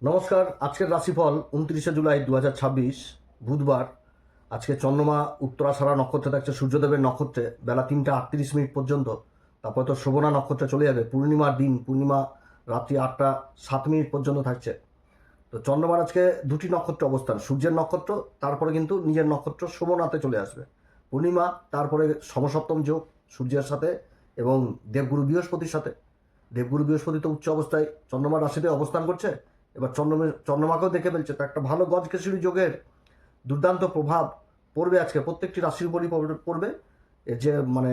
নমস্কার। আজকের রাশিফল 29শে জুলাই 2026 বুধবার। আজকে চন্দ্রমা উত্তরাষাঢ়া নক্ষত্রে থাকছে, সূর্যদেবের নক্ষত্রে বেলা 3টা 38 মিনিট পর্যন্ত। তারপর তো শোভনা নক্ষত্রে চলে যাবে। পূর্ণিমার দিন, পূর্ণিমা রাত্রি 8টা 7 মিনিট পর্যন্ত থাকছে। তো চন্দ্রমার আজকে দুটি নক্ষত্র অবস্থান, সূর্যের নক্ষত্র, তারপরে কিন্তু নিজের নক্ষত্র শোভনাতে চলে আসবে। পূর্ণিমা, তারপরে সমসপ্তম যোগ সূর্যের সাথে এবং দেবগুরু বৃহস্পতির সাথে। দেবগুরু বৃহস্পতি তো উচ্চ অবস্থায় চন্দ্রমার রাশিতে অবস্থান করছে। এবার চন্দ্রমাকেও দেখে ফেলছে, তো একটা ভালো গজকেশরী যোগের দুর্দান্ত প্রভাব পড়বে আজকে প্রত্যেকটি রাশির উপরই পড়বে। এর যে মানে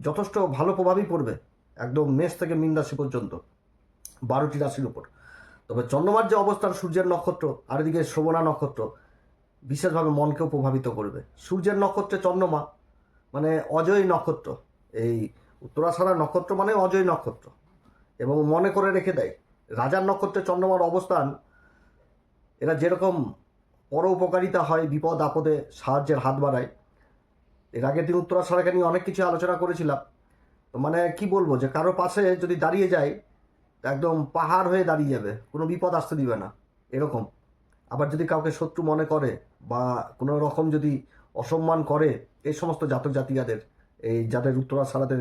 যথেষ্ট ভালো প্রভাবই পড়বে একদম মেষ থেকে মীন রাশি পর্যন্ত 12টি রাশির উপর। তবে চন্দ্রমার যে অবস্থান সূর্যের নক্ষত্র আর এদিকে শোভনা নক্ষত্র বিশেষভাবে মনকেও প্রভাবিত করবে। সূর্যের নক্ষত্রে চন্দ্রমা মানে অজয় নক্ষত্র, এই উত্তরাষাঢ়া নক্ষত্র মানে অজয় নক্ষত্র, এবং মনে করে রেখে দেয় রাজার নক্ষত্রে চন্দ্রমার অবস্থান। এরা যেরকম পর উপকারিতা হয়, বিপদ আপদে সাহায্যের হাত বাড়ায়। এর আগের দিন উত্তরাষাঢ়াকে নিয়ে অনেক কিছু আলোচনা করেছিলাম। তো মানে কি বলবো, যে কারো পাশে যদি দাঁড়িয়ে যায় একদম পাহাড় হয়ে দাঁড়িয়ে যাবে, কোনো বিপদ আসতে দিবে না এরকম। আবার যদি কাউকে শত্রু মনে করে বা কোনো রকম যদি অসম্মান করে, এই সমস্ত জাতক জাতিকাদের, এই যাদের উত্তরাষাঢ়াতে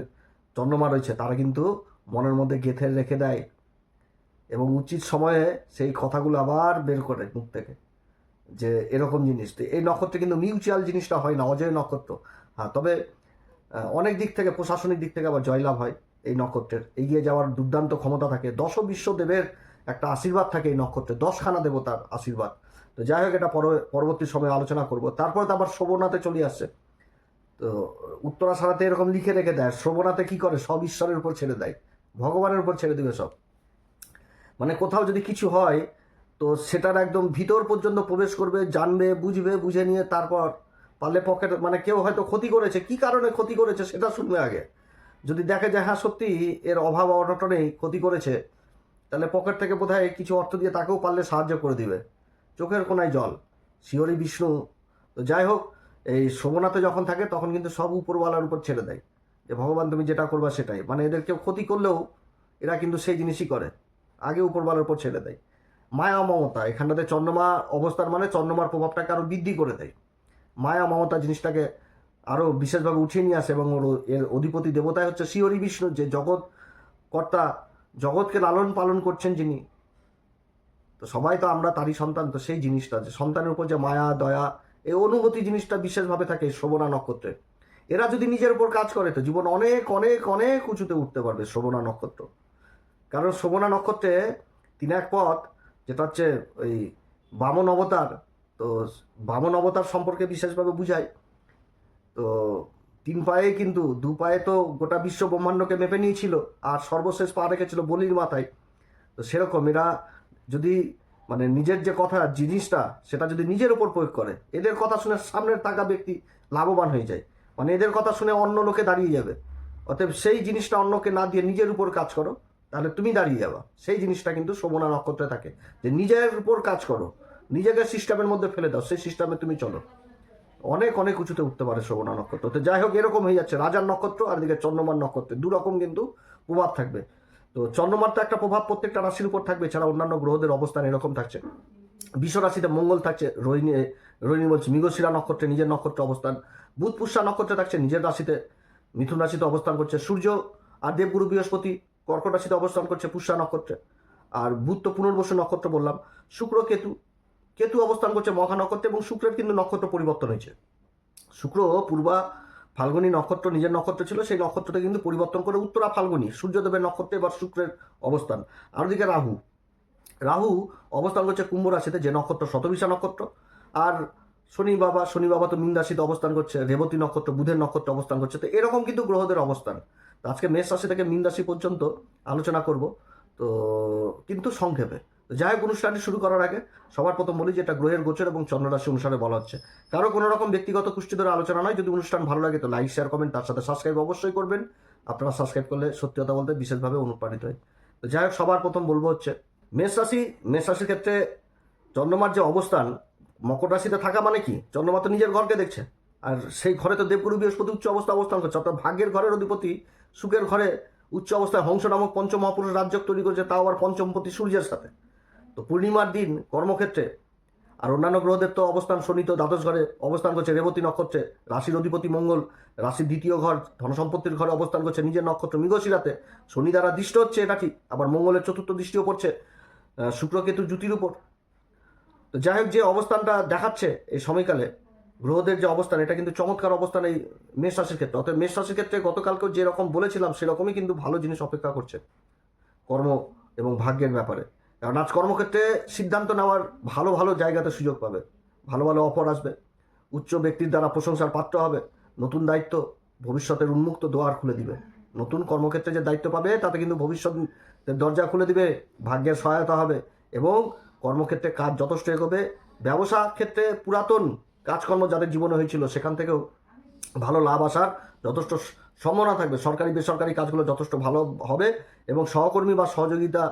চন্দ্রমা রয়েছে, তারা কিন্তু মনের মধ্যে গেঁথে রেখে দেয় এবং উচিত সময়ে সেই কথাগুলো আবার বের করে মুখ থেকে, যে এরকম জিনিস। তো এই নক্ষত্রে কিন্তু মিউচুয়াল জিনিসটা হয় না, অজয় নক্ষত্র। হ্যাঁ, তবে অনেক দিক থেকে, প্রশাসনিক দিক থেকে আবার জয়লাভ হয় এই নক্ষত্রের। এগিয়ে যাওয়ার দুর্দান্ত ক্ষমতা থাকে, দশ বিশ্ব দেবের একটা আশীর্বাদ থাকে এই নক্ষত্রে, 10খানা দেবতার আশীর্বাদ। তো যাই হোক, এটা পরবর্তী সময়ে আলোচনা করব। তারপরে তো আবার শোভনাতে চলে আসছে। তো উত্তরাষাঢ়াতে এরকম লিখে রেখে দেয়, শোভনাতে কি করে সব ঈশ্বরের উপর ছেড়ে দেয়, ভগবানের উপর ছেড়ে দেবে সব। মানে কোথাও যদি কিছু হয় তো সেটার একদম ভিতর পর্যন্ত প্রবেশ করবে, জানবে, বুঝবে, বুঝে নিয়ে তারপর পারলে পকেট, মানে কেউ হয়তো ক্ষতি করেছে, কি কারণে ক্ষতি করেছে সেটা শুনবে আগে। যদি দেখে যে হ্যাঁ সত্যি এর অভাব অনটনেই ক্ষতি করেছে, তাহলে পকেট থেকে বোধহয় কিছু অর্থ দিয়ে তাকেও পারলে সাহায্য করে দিবে। চোখের কোনায় জল, শিহরি বিষ্ণু। তো যাই হোক, এই শোভনাতে যখন থাকে তখন কিন্তু সব উপরওয়ালার উপর ছেড়ে দেয়, যে ভগবান তুমি যেটা করবা সেটাই। মানে এদের কেউ ক্ষতি করলেও এরা কিন্তু সেই জিনিসই করে, আগে উপরওয়ালার উপর ছেড়ে দেয়। মায়া মমতা, এখানটাতে চন্দ্রমা অবস্থান মানে চন্দ্রমার প্রভাবটাকে আরও বৃদ্ধি করে দেয়। মায়া মমতা জিনিসটাকে আরও বিশেষভাবে উঠিয়ে নিয়ে আসে, এবং এর অধিপতি দেবতাই হচ্ছে শ্রীহরি বিষ্ণু, যে জগৎ কর্তা, জগৎকে লালন পালন করছেন যিনি। তো সবাই তো আমরা তারই সন্তান। তো সেই জিনিসটা, যে সন্তানের উপর যে মায়া দয়া, এই অনুভূতি জিনিসটা বিশেষভাবে থাকে শোভনা নক্ষত্রে। এরা যদি নিজের উপর কাজ করে তো জীবন অনেক অনেক অনেক উঁচুতে উঠতে পারবে শোভনা নক্ষত্র। কারণ শোভনা নক্ষত্রে তিন এক পথ, যেটা হচ্ছে ওই বামন অবতার। তো বামন অবতার সম্পর্কে বিশেষভাবে বুঝায়। তো 3 পায়ে, কিন্তু 2 পায়ে তো গোটা বিশ্ব ব্রহ্মাণ্ডকে মেপে নিয়েছিল, আর সর্বশেষ পা রেখেছিল বলির মাথায়। তো সেরকম এরা যদি মানে নিজের যে কথা জিনিসটা, সেটা যদি নিজের উপর প্রয়োগ করে, এদের কথা শুনে সামনের থাকা ব্যক্তি লাভবান হয়ে যায়। মানে এদের কথা শুনে অন্য লোকে দাঁড়িয়ে যাবে। অতএব সেই জিনিসটা অন্যকে না দিয়ে নিজের উপর কাজ করো, তাহলে তুমি দাঁড়িয়ে যাবা। সেই জিনিসটা কিন্তু শোভনা নক্ষত্রে থাকে, যে নিজের উপর কাজ করো, নিজেকে সিস্টেমের মধ্যে ফেলে দাও, সেই সিস্টেমে তুমি চলো, অনেক অনেক উঁচুতে উঠতে পারে শোভনা নক্ষত্র। তো যাই হোক, এরকম হয়ে যাচ্ছে রাজার নক্ষত্র আর এদিকে চন্দ্রমার নক্ষত্রে দুরকম কিন্তু প্রভাব থাকবে। তো চন্দ্রমার তো একটা প্রভাব প্রত্যেকটা রাশির উপর থাকবে, এছাড়া অন্যান্য গ্রহদের অবস্থান এরকম থাকছে। বিশ্ব রাশিতে মঙ্গল থাকছে রোহিণী, রোহিণী বলছি মৃগশিরা নক্ষত্রে নিজের নক্ষত্রে অবস্থান। বুধ পুষ্যা নক্ষত্রে থাকছে নিজের রাশিতে, মিথুন রাশিতে অবস্থান করছে। সূর্য আর দেবগুরু বৃহস্পতি কর্কট রাশিতে অবস্থান করছে পুষ্যা নক্ষত্রে। আর বুধ তো পুনর্বসু নক্ষত্র বললাম। শুক্র কেতু, কেতু অবস্থান করছে মঘা নক্ষত্রে, এবং শুক্রের কিন্তু নক্ষত্র পরিবর্তন হয়েছে। শুক্র পূর্বা ফাল্গুনী নক্ষত্র নিজের নক্ষত্র ছিল, সেই নক্ষত্রটা কিন্তু পরিবর্তন করে উত্তরা ফাল্গুনী সূর্যদেবের নক্ষত্রে এবার শুক্রের অবস্থান। আর ওদিকে রাহু, রাহু অবস্থান করছে কুম্ভ রাশিতে, যে নক্ষত্র শতবিশা নক্ষত্র। আর শনি বাবা তো মীন রাশিতে অবস্থান করছে, রেবতী নক্ষত্র বুধের নক্ষত্র অবস্থান করছে। তো এরকম কিন্তু গ্রহদের অবস্থান। তো আজকে মেষ রাশি থেকে মীন রাশি পর্যন্ত আলোচনা করব, তো কিন্তু সংক্ষেপে। তো যাই হোক, অনুষ্ঠানটি শুরু করার আগে সবার প্রথম বলি যে এটা গ্রহের গোচর এবং চন্দ্ররাশি অনুসারে বলা হচ্ছে, কারো কোনো রকম ব্যক্তিগত কুষ্টি ধরে আলোচনা নয়। যদি অনুষ্ঠান ভালো লাগে তো লাইক শেয়ার কমেন্ট, তার সাথে সাবস্ক্রাইব অবশ্যই করবেন। আপনারা সাবস্ক্রাইব করলে সত্যি কথা বলতে বিশেষভাবে অনুপ্রাণিত হয়। তো যাই হোক, সবার প্রথম বলবো হচ্ছে মেষ রাশি। মেষ রাশির ক্ষেত্রে চন্দ্রমার যে অবস্থান, মকর রাশিতে থাকা মানে কি, চন্দ্রমা তো নিজের ঘরকে দেখছে, আর সেই ঘরে তো দেবগুরু বৃহস্পতি উচ্চ অবস্থান করছে, অর্থাৎ ভাগ্যের ঘরের অধিপতি সুখের ঘরে উচ্চ অবস্থায় হংস নামক পঞ্চম মহাপুরুষ রাজ্য তৈরি করেছে, তাও আবার পঞ্চমপতি সূর্যের সাথে। তো পূর্ণিমার দিন কর্মক্ষেত্রে আর অন্যান্য গ্রহদের তো অবস্থান, শনি তো দ্বাদশ ঘরে অবস্থান করছে রেবতী নক্ষত্রে, রাশির অধিপতি মঙ্গল রাশির দ্বিতীয় ঘর ধনসম্পত্তির ঘরে অবস্থান করছে নিজের নক্ষত্র মৃগশিরাতে, শনি দ্বারা দৃষ্ট হচ্ছে, এটা ঠিক। আবার মঙ্গলের চতুর্থ দৃষ্টিও পড়ছে শুক্রকেতু জ্যোতির উপর। তো যাই হোক, যে অবস্থানটা দেখাচ্ছে এই সময়কালে গ্রহদের যে অবস্থান, এটা কিন্তু চমৎকার অবস্থান এই মেষ রাশির ক্ষেত্রে। অর্থাৎ মেষ রাশির ক্ষেত্রে গতকালকেও যেরকম বলেছিলাম সেরকমই কিন্তু ভালো জিনিস অপেক্ষা করছে কর্ম এবং ভাগ্যের ব্যাপারে। কারণ আজ কর্মক্ষেত্রে সিদ্ধান্ত নেওয়ার ভালো ভালো জায়গাতে সুযোগ পাবে, ভালো ভালো অফার আসবে, উচ্চ ব্যক্তির দ্বারা প্রশংসার পাত্র হবে, নতুন দায়িত্ব ভবিষ্যতের উন্মুক্ত দ্বার খুলে দিবে। নতুন কর্মক্ষেত্রে যে দায়িত্ব পাবে তাতে কিন্তু ভবিষ্যতের দরজা খুলে দিবে, ভাগ্যের সহায়তা হবে এবং কর্মক্ষেত্রে কাজ যথেষ্ট এগোবে। ব্যবসা ক্ষেত্রে পুরাতন কাজকর্ম যাদের জীবনে হয়েছিল সেখান থেকেও ভালো লাভ আসার যথেষ্ট সম্ভাবনা থাকবে। সরকারি বেসরকারি কাজগুলো যথেষ্ট ভালো হবে এবং সহকর্মী বা সহযোগিতা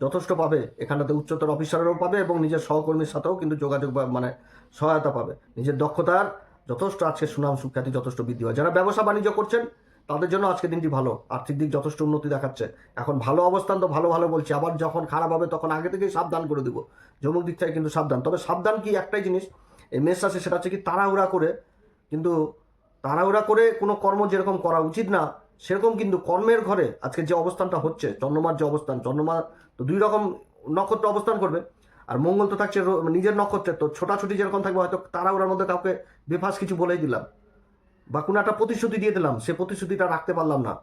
যথেষ্ট পাবে। এখানটাতে উচ্চতর অফিসাররাও পাবে এবং নিজের সহকর্মীর সাথেও কিন্তু যোগাযোগ মানে সহায়তা পাবে। নিজের দক্ষতার যথেষ্ট আজকে সুনাম সুখ্যাতি যথেষ্ট বৃদ্ধি হয়। যারা ব্যবসা বাণিজ্য করছেন তাদের জন্য আজকে দিনটি ভালো, আর্থিক দিক যথেষ্ট উন্নতি দেখাচ্ছে। এখন ভালো অবস্থান তো ভালো ভালো বলছি, আবার যখন খারাপ হবে তখন আগে থেকেই সাবধান করে দেবো, যমুক দিক থেকে কিন্তু সাবধান। তবে সাবধান কি একটাই জিনিস এই মেষ রাশি, সেটা হচ্ছে কি তাড়াহুড়া করে কোনো কর্ম যেরকম করা উচিত না সেরকম কিন্তু কর্মের ঘরে আজকে যে অবস্থানটা হচ্ছে, চন্দ্রমার যে অবস্থান, চন্দ্রমা তো দুই রকম নক্ষত্র অবস্থান করবে আর মঙ্গল তো থাকছে নিজের নক্ষত্রে, তো ছোটাছুটি যেরকম থাকবে হয়তো তাড়াহুড়ার মধ্যে কাউকে বেফাস কিছু বলেই দিলাম বা কোনো একটা প্রতিশ্রুতি দিয়ে দিলাম, সে প্রতিশ্রুতিটা রাখতে পারলাম না,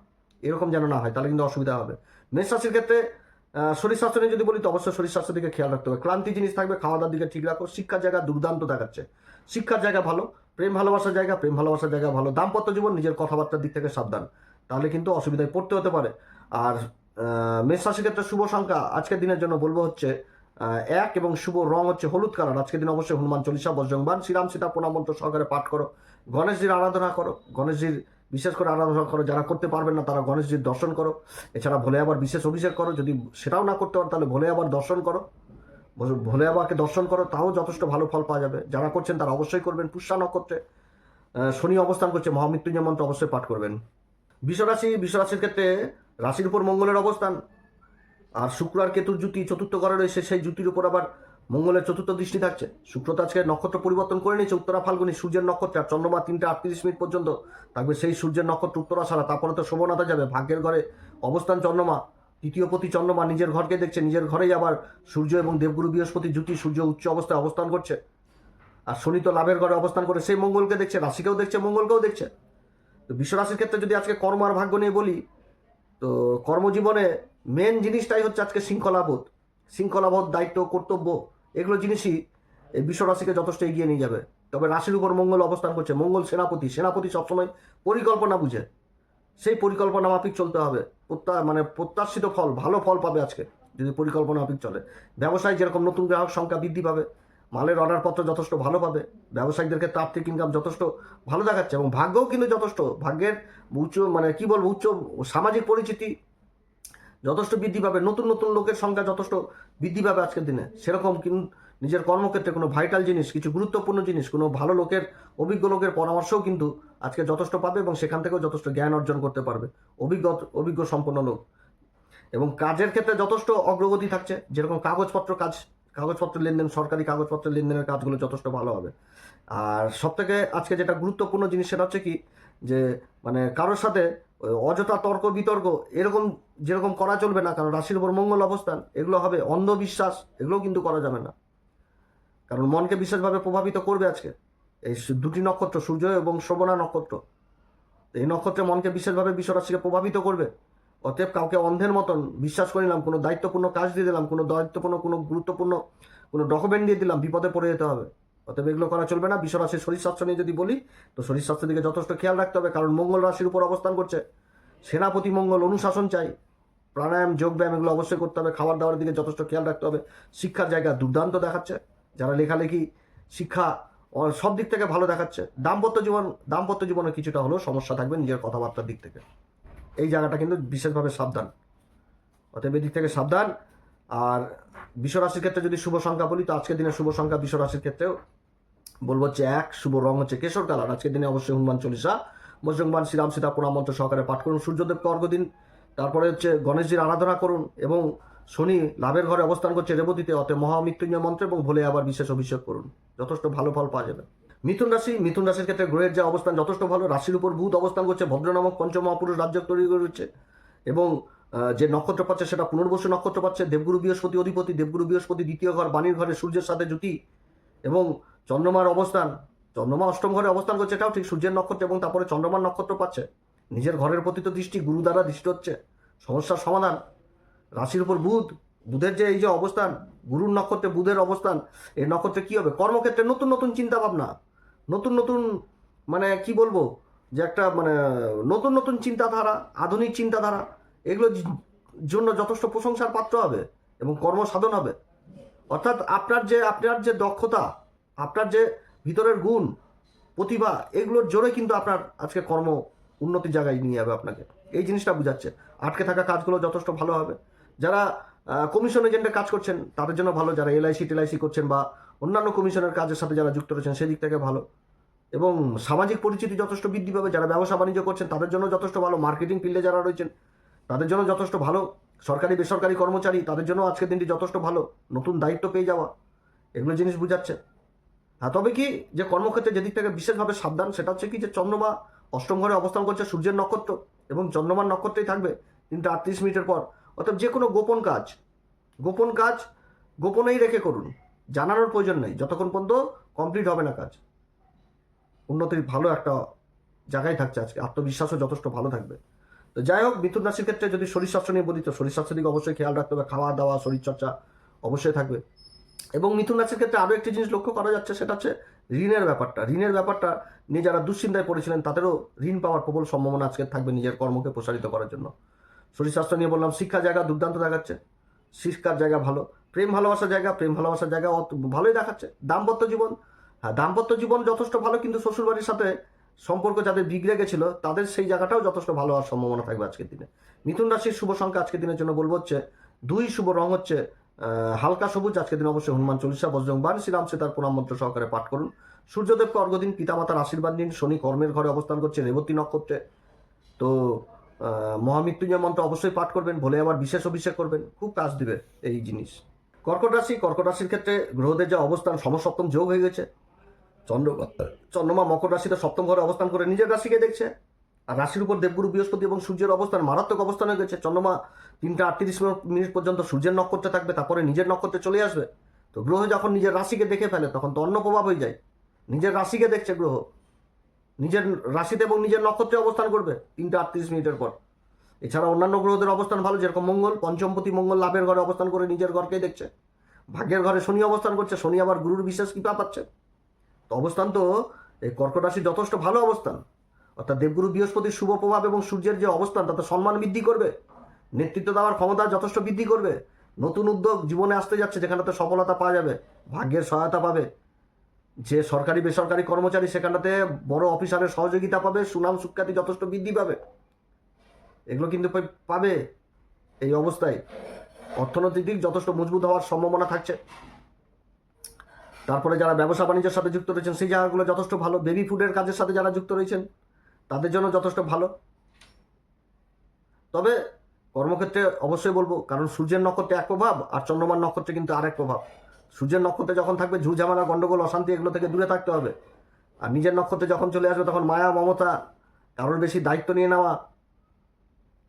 এরকম যেন না হয়, তাহলে কিন্তু অসুবিধা হবে। মেষ রাশির ক্ষেত্রে শরীর স্বাস্থ্য নিয়ে যদি বলি তো অবশ্যই শরীর স্বাস্থ্যের দিকে খেয়াল রাখতে হবে। ক্লান্তি জিনিস থাকবে, খাওয়া দাওয়ার দিকে ঠিক রাখো। শিক্ষার জায়গা দুর্দান্ত দেখাচ্ছে, শিক্ষার জায়গা ভালো, প্রেম ভালোবাসার জায়গা ভালো। দাম্পত্য জীবন নিজের কথাবার্তার দিক থেকে সাবধান, তাহলে কিন্তু অসুবিধায় পড়তে হতে পারে। আর মেষ রাশির ক্ষেত্রে শুভ সংখ্যা আজকের দিনের জন্য বলবো হচ্ছে 1 এবং শুভ রং হচ্ছে হলুদ কালার। আজকের দিন অবশ্যই হনুমান চল্লিশা, বজ্রংবান, শ্রীরাম সীতা প্রণাম মন্ত্র সহকারে পাঠ করো। গণেশজির আরাধনা করো, গণেশজির বিশেষ করে আরাধনা করো। যারা করতে পারবেন না তারা গণেশজির দর্শন করো। এছাড়া ভোলে আবার বিশেষ অভিষেক করো, যদি সেটাও না করতে পারো তাহলে ভোলে আবার দর্শন করো, ভোলে বাবাকে দর্শন করো, তাও যথেষ্ট ভালো ফল পাওয়া যাবে। যারা করছেন তারা অবশ্যই করবেন। পুষ্যা নক্ষত্রে শনি অবস্থান করছে, মহামৃত্যুঞ্জয় মন্ত্র অবশ্যই পাঠ করবেন। বিশ্বরাশির ক্ষেত্রে রাশির উপর মঙ্গলের অবস্থান আর শুক্র আর কেতুর জুতি চতুর্থ ঘরে রয়েছে, সেই জুতির উপর আবার মঙ্গলের চতুর্থ দৃষ্টি থাকছে। শুক্র তো আজকে নক্ষত্র পরিবর্তন করে নিয়েছে, উত্তরা ফাল্গুনী সূর্যের নক্ষত্র, আর চন্দ্রমা 3:38 পর্যন্ত থাকবে সেই সূর্যের নক্ষত্র উত্তরাষাঢ়া। তারপরে তো শোভনাতে যাবে, ভাগ্যের ঘরে অবস্থান চন্দ্রমা, তৃতীয় পতি চন্দ্রমা নিজের ঘরকে দেখছে, নিজের ঘরেই আবার সূর্য এবং দেবগুরু বৃহস্পতি জুতি, সূর্য উচ্চ অবস্থায় অবস্থান করছে আর শনি তো লাভের ঘরে অবস্থান করে সেই মঙ্গলকে দেখছে, রাশিকেও দেখছে মঙ্গলকেও দেখছে। তো বিশ্বরাশির ক্ষেত্রে যদি আজকে কর্ম আর ভাগ্য নিয়ে বলি তো কর্মজীবনে মেন জিনিসটাই হচ্ছে আজকে শৃঙ্খলাবোধ, দায়িত্ব, কর্তব্য, এগুলো জিনিসই এই বিশ্বরাশিকে যথেষ্ট এগিয়ে নিয়ে যাবে। তবে রাশির উপর মঙ্গল অবস্থান করছে, মঙ্গল সেনাপতি সবসময় পরিকল্পনা বুঝে, সেই পরিকল্পনা মাফিক চলতে হবে। প্রত্যাশিত ফল, ভালো ফল পাবে আজকে যদি পরিকল্পনা মাফিক চলে। ব্যবসায় যেরকম নতুন গ্রাহক সংখ্যা বৃদ্ধি পাবে, মালের অর্ডারপত্র যথেষ্ট ভালো পাবে, ব্যবসায়ীদের ক্ষেত্রে আর্থিক ইনকাম যথেষ্ট ভালো দেখাচ্ছে এবং ভাগ্যও কিন্তু যথেষ্ট, ভাগ্যের উচ্চ উচ্চ সামাজিক পরিচিতি যথেষ্ট বৃদ্ধি পাবে, নতুন নতুন লোকের সংখ্যা যথেষ্ট বৃদ্ধি পাবে আজকের দিনে। সেরকম কিন্তু নিজের কর্মক্ষেত্রে কোনো ভাইটাল জিনিস, কিছু গুরুত্বপূর্ণ জিনিস, কোনো ভালো লোকের, অভিজ্ঞ লোকের পরামর্শও কিন্তু আজকে যথেষ্ট পাবে এবং সেখান থেকেও যথেষ্ট জ্ঞান অর্জন করতে পারবে অভিজ্ঞ সম্পন্ন লোক। এবং কাজের ক্ষেত্রে যথেষ্ট অগ্রগতি থাকছে, যেরকম কাগজপত্র লেনদেন, সরকারি কাগজপত্রের লেনদেনের কাজগুলো যথেষ্ট ভালো হবে। আর সব থেকে আজকে যেটা গুরুত্বপূর্ণ জিনিস সেটা হচ্ছে কি, যে কারোর সাথে অযথা তর্ক বিতর্ক এরকম যেরকম করা চলবে না, কারণ রাশির উপর মঙ্গল অবস্থান, এগুলো হবে অন্ধবিশ্বাস, এগুলোও কিন্তু করা যাবে না, কারণ মনকে বিশেষভাবে প্রভাবিত করবে আজকে এই দুটি নক্ষত্র, সূর্য এবং শোভনা নক্ষত্র। এই নক্ষত্রে মনকে বিশেষভাবে বিশ্বরাশিকে প্রভাবিত করবে। অতএব কাউকে অন্ধের মতন বিশ্বাস করে নিলাম, কোনো দায়িত্বপূর্ণ কাজ দিয়ে দিলাম, কোনো গুরুত্বপূর্ণ কোনো ডকুমেন্ট দিয়ে দিলাম, বিপদে পড়ে যেতে হবে। অতএব এগুলো করা চলবে না। বিশ্বরাশির শরীর স্বাস্থ্য নিয়ে যদি বলি তো শরীর স্বাস্থ্যের দিকে যথেষ্ট খেয়াল রাখতে হবে, কারণ মঙ্গল রাশির উপর অবস্থান করছে, সেনাপতি মঙ্গল, অনুশাসন চাই, প্রাণায়াম যোগব্যায়াম এগুলো অবশ্যই করতে হবে। খাবার দাবারের দিকে যথেষ্ট খেয়াল রাখতে হবে। শিক্ষার জায়গা দুর্দান্ত দেখাচ্ছে, যারা লেখালেখি শিক্ষা সব দিক থেকে ভালো দেখাচ্ছে। দাম্পত্য জীবনে কিছুটা হলেও সমস্যা থাকবে নিজের কথাবার্তার দিক থেকে, এই জায়গাটা কিন্তু বিশেষভাবে সাবধান, অতএব এদিক থেকে সাবধান। আর বিশ্বরাশির ক্ষেত্রে যদি শুভ সংখ্যা বলি তো আজকের দিনে শুভ সংখ্যা বিশ্বরাশির ক্ষেত্রেও বলবো হচ্ছে 1, শুভ রং হচ্ছে কেশর কালার। আজকের দিনে অবশ্যই হনুমান চল্লিশা, বজ্রংবান, শ্রীরাম সীতা প্রণাম মন্ত্র সহকারে পাঠ করুন। সূর্যদেবকে অর্ঘ্য দিন, তারপরে হচ্ছে গণেশজির আরাধনা করুন এবং শনি লাভের ঘরে অবস্থান করছে রেবতীতে, অতএব মহামৃত্যুঞ্জয় মন্ত্র এবং ভোলে আবার বিশেষ অভিষেক করুন, যথেষ্ট ভালো ফল পাওয়া যাবে। মিথুন রাশির ক্ষেত্রে গ্রহের যে অবস্থান যথেষ্ট ভালো। রাশির উপর বুধ অবস্থান করছে, ভদ্র নামক পঞ্চমহাপুরুষ রাজ্য তৈরি করেছে এবং যে নক্ষত্র পাচ্ছে সেটা পুনর্বসু নক্ষত্র পাচ্ছে। দেবগুরু বৃহস্পতি অধিপতি, দেবগুরু বৃহস্পতি দ্বিতীয় ঘর বাণীর ঘরে সূর্যের সাথে জুতি এবং চন্দ্রমার অবস্থান, চন্দ্রমা অষ্টম ঘরে অবস্থান করছে, এটাও ঠিক সূর্যের নক্ষত্র এবং তারপরে চন্দ্রমার নক্ষত্র পাচ্ছে। নিজের ঘরের প্রতি তো দৃষ্টি, গুরু দ্বারা দৃষ্টি হচ্ছে, সমস্যার সমাধান। রাশির উপর বুধের যে এই যে অবস্থান, গুরুর নক্ষত্রে বুধের অবস্থান, এই নক্ষত্রে কি হবে? কর্মক্ষেত্রে নতুন নতুন চিন্তা ভাবনা, নতুন নতুন মানে কি বলবো, যে একটা মানে নতুন নতুন চিন্তাধারা, আধুনিক চিন্তাধারা, এগুলোর জন্য যথেষ্ট প্রশংসার পাত্র হবে এবং কর্মসাধন হবে। অর্থাৎ আপনার যে দক্ষতা, আপনার যে ভিতরের গুণ, প্রতিভা, এগুলোর জোরে কিন্তু আপনার আজকে কর্ম উন্নতির জায়গায় নিয়ে যাবে আপনাকে, এই জিনিসটা বোঝাচ্ছে। আটকে থাকা কাজগুলো যথেষ্ট ভালো হবে। যারা কমিশন এজেন্টের কাজ করছেন তাদের জন্য ভালো, যারা এলআইসি করছেন বা অন্যান্য কমিশনের কাজের সাথে যারা যুক্ত রয়েছেন সেদিক থেকে ভালো এবং সামাজিক পরিচিতি যথেষ্ট বৃদ্ধি পাবে। যারা ব্যবসা বাণিজ্য করছেন তাদের জন্য যথেষ্ট ভালো, মার্কেটিং ফিল্ডে যারা রয়েছেন তাদের জন্য যথেষ্ট ভালো, সরকারি বেসরকারি কর্মচারী তাদের জন্য আজকের দিনটি যথেষ্ট ভালো, নতুন দায়িত্ব পেয়ে যাওয়া, এগুলো জিনিস বোঝাচ্ছে। হ্যাঁ, তবে কি যে কর্মক্ষেত্রে যেদিক থেকে বিশেষভাবে সাবধান সেটা হচ্ছে কি যে চন্দ্রমা অষ্টম ঘরে অবস্থান করছে সূর্যের নক্ষত্র এবং চন্দ্রমার নক্ষত্রেই থাকবে 3:38 পর। অর্থাৎ যে কোনো গোপন কাজ গোপনেই রেখে করুন, জানানোর প্রয়োজন নেই যতক্ষণ পর্যন্ত কমপ্লিট হবে না কাজ। উন্নতির ভালো একটা জায়গায় থাকছে আজকে, আত্মবিশ্বাসও যথেষ্ট ভালো থাকবে। তো যাই হোক, মিথুন রাশির ক্ষেত্রে যদি শরীর স্বাস্থ্য নিয়ে বলি তো শরীর স্বাস্থ্যের দিকে অবশ্যই খেয়াল রাখতে হবে, খাওয়া দাওয়া শরীরচর্চা অবশ্যই থাকবে। এবং মিথুন রাশির ক্ষেত্রে আরও একটি জিনিস লক্ষ্য করা যাচ্ছে, সেটা হচ্ছে ঋণের ব্যাপারটা নিয়ে যারা দুশ্চিন্তায় পড়েছিলেন তাদেরও ঋণ পাওয়ার প্রবল সম্ভাবনা আজকে থাকবে নিজের কর্মকে প্রসারিত করার জন্য। শরীর স্বাস্থ্য নিয়ে বললাম। শিক্ষা জায়গা দুর্দান্ত দেখাচ্ছে, শিক্ষার জায়গা ভালো, প্রেম ভালোবাসার জায়গা ভালোই দেখাচ্ছে। দাম্পত্য জীবন যথেষ্ট ভালো, কিন্তু শ্বশুরবাড়ির সাথে সম্পর্ক যাদের বিগড়ে গেছিল তাদের সেই জায়গাটাও যথেষ্ট ভালো হওয়ার সম্ভাবনা থাকবে আজকের দিনে। মিথুন রাশির শুভ সংখ্যা আজকের দিনের জন্য বলবো হচ্ছে 2, শুভ রং হচ্ছে হালকা সবুজ। আজকের দিন অবশ্যই হনুমান চল্লিশা, বজরংবাণ, শ্রীরাম সীতার প্রণাম মন্ত্র সহকারে পাঠ করুন। সূর্যদেবকে অর্ঘ্য দিন, পিতামাতার আশীর্বাদ নিন। শনি কর্মের ঘরে অবস্থান করছে রেবতী নক্ষত্রে, তো মহামৃত্যুঞ্জয় মন্ত্র অবশ্যই পাঠ করবেন, ভোলে আবার বিশেষ অভিষেক করবেন, খুব কাজ দিবে এই জিনিস। কর্কট রাশির ক্ষেত্রে গ্রহদের যে অবস্থান সমসপ্তম যোগ হয়ে গেছে। চন্দ্রমা মকর রাশিতে সপ্তম ঘরে অবস্থান করে নিজের রাশিকে দেখছে, আর রাশির উপর দেবগুরু বৃহস্পতি এবং সূর্যের অবস্থান মারাত্মক অবস্থান হয়ে গেছে। চন্দ্রমা 3:38 পর্যন্ত সূর্যের নক্ষত্রে থাকবে, তারপরে নিজের নক্ষত্রে চলে আসবে। তো গ্রহ যখন নিজের রাশিকে দেখে ফেলে তখন তো অন্য প্রভাব হয়ে যায়। নিজের রাশিকে দেখছে গ্রহ, নিজের রাশিতে এবং নিজের নক্ষত্রে অবস্থান করবে 3:38 পর। এছাড়া অন্যান্য গ্রহদের অবস্থান ভালো, যেরকম মঙ্গল পঞ্চমপতি মঙ্গল লাভের ঘরে অবস্থান করে নিজের ঘরকেই দেখছে। ভাগ্যের ঘরে শনি অবস্থান করছে, শনি আবার গুরুর বিশেষ কৃপা পাচ্ছে। তো অবস্থান তো এই কর্কট রাশির যথেষ্ট ভালো অবস্থান। অর্থাৎ দেবগুরু বৃহস্পতির শুভ প্রভাব এবং সূর্যের যে অবস্থান তাতে সম্মান বৃদ্ধি করবে, নেতৃত্ব দেওয়ার ক্ষমতা যথেষ্ট বৃদ্ধি করবে। নতুন উদ্যোগ জীবনে আসতে যাচ্ছে যেখানটাতে সফলতা পাওয়া যাবে, ভাগ্যের সহায়তা পাবে। যে সরকারি বেসরকারি কর্মচারী সেখানটাতে বড় অফিসারের সহযোগিতা পাবে, সুনাম সুখ্যাতি যথেষ্ট বৃদ্ধি পাবে, এগুলো কিন্তু পাবে। এই অবস্থায় অর্থনৈতিক দিক যথেষ্ট মজবুত হওয়ার সম্ভাবনা থাকছে। তারপরে যারা ব্যবসা বাণিজ্যের সাথে যুক্ত রয়েছেন সেই জায়গাগুলো যথেষ্ট ভালো। বেবি ফুডের কাজের সাথে যারা যুক্ত রয়েছেন তাদের জন্য যথেষ্ট ভালো। তবে কর্মক্ষেত্রে অবশ্যই বলবো, কারণ সূর্যের নক্ষত্রে এক প্রভাব আর চন্দ্রমার নক্ষত্রে কিন্তু আরেক প্রভাব। সূর্যের নক্ষত্রে যখন থাকবে ঝুঝামেলা, গন্ডগোল, অশান্তি, এগুলো থেকে দূরে থাকতে হবে। আর নিজের নক্ষত্রে যখন চলে আসবে তখন মায়া, মমতা, কারোর বেশি দায়িত্ব নিয়ে নেওয়া,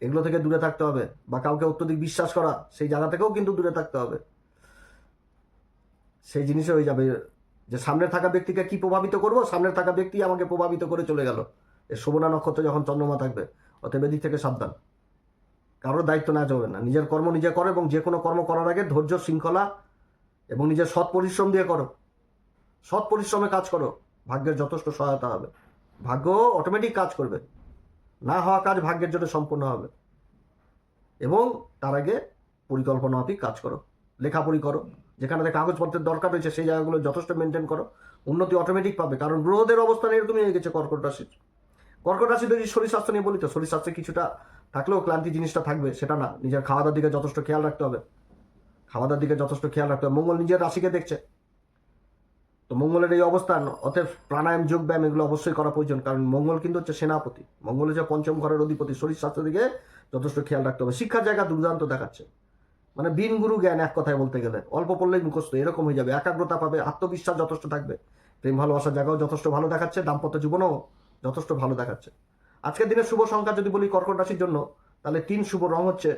এগুলো থেকে দূরে থাকতে হবে। বা কাউকে অত্যধিক বিশ্বাস করা, সেই জায়গা থেকেও কিন্তু দূরে থাকতে হবে। সেই জিনিসে হয়ে যাবে যে সামনে থাকা ব্যক্তিকে কি প্রভাবিত করব, সামনে থাকা ব্যক্তি আমাকে প্রভাবিত করে চলে গেল। এই শোভনা নক্ষত্রে যখন চন্দ্রমা থাকবে, অতএব এদিক থেকে সাবধান, কারোর দায়িত্ব নেওয়া যাবে না। নিজের কর্ম নিজে করো এবং যে কোনো কর্ম করার আগে ধৈর্য, শৃঙ্খলা এবং নিজের সৎ পরিশ্রম দিয়ে করো। সৎ পরিশ্রমে কাজ করো, ভাগ্যের যথেষ্ট সহায়তা হবে। ভাগ্য অটোমেটিক কাজ করবে, না হওয়া কাজ ভাগ্যের জন্য সম্পূর্ণ হবে। এবং তার আগে পরিকল্পনা মাফিক কাজ করো, লেখাপড়ি করো, যেখানে কাগজপত্রের দরকার রয়েছে সেই জায়গাগুলো যথেষ্ট মেনটেন করো, উন্নতি অটোমেটিক পাবে। কারণ গ্রহদের অবস্থান এরকমই হয়ে গেছে কর্কট রাশির যদি শরীর স্বাস্থ্য নিয়ে বলি তো শরীর স্বাস্থ্যে কিছুটা থাকলেও ক্লান্তি জিনিসটা থাকবে, সেটা না। নিজের খাওয়া দাওয়ার দিকে যথেষ্ট খেয়াল রাখতে হবে, মঙ্গল নিজের রাশিকে দেখছে, তো মঙ্গলের এই অবস্থান, অতএব প্রাণায়াম, যোগ ব্যায়াম এগুলো অবশ্যই করা প্রয়োজন। কারণ মঙ্গল কিন্তু হচ্ছে সেনাপতি, মঙ্গল হচ্ছে পঞ্চম ঘরের অধিপতি। শরীর স্বাস্থ্যের দিকে যথেষ্ট খেয়াল রাখতে হবে। শিক্ষার জায়গা দুর্দান্ত দেখাচ্ছে, মানে বিন গুরু জ্ঞান, এক কথায় বলতে গেলে অল্প পড়লেই মুখস্থ এরকম হয়ে যাবে। একাগ্রতা পাবে, আত্মবিশ্বাস যথেষ্ট থাকবে, প্রেম ভালোবাসার জায়গাও যথেষ্ট ভালো দেখাচ্ছে, দাম্পত্য জীবনও যথেষ্ট ভালো দেখাচ্ছে। আজকের দিনের শুভ সংখ্যা যদি বলি কর্কট রাশির জন্য, তাহলে 3, শুভ রং হচ্ছে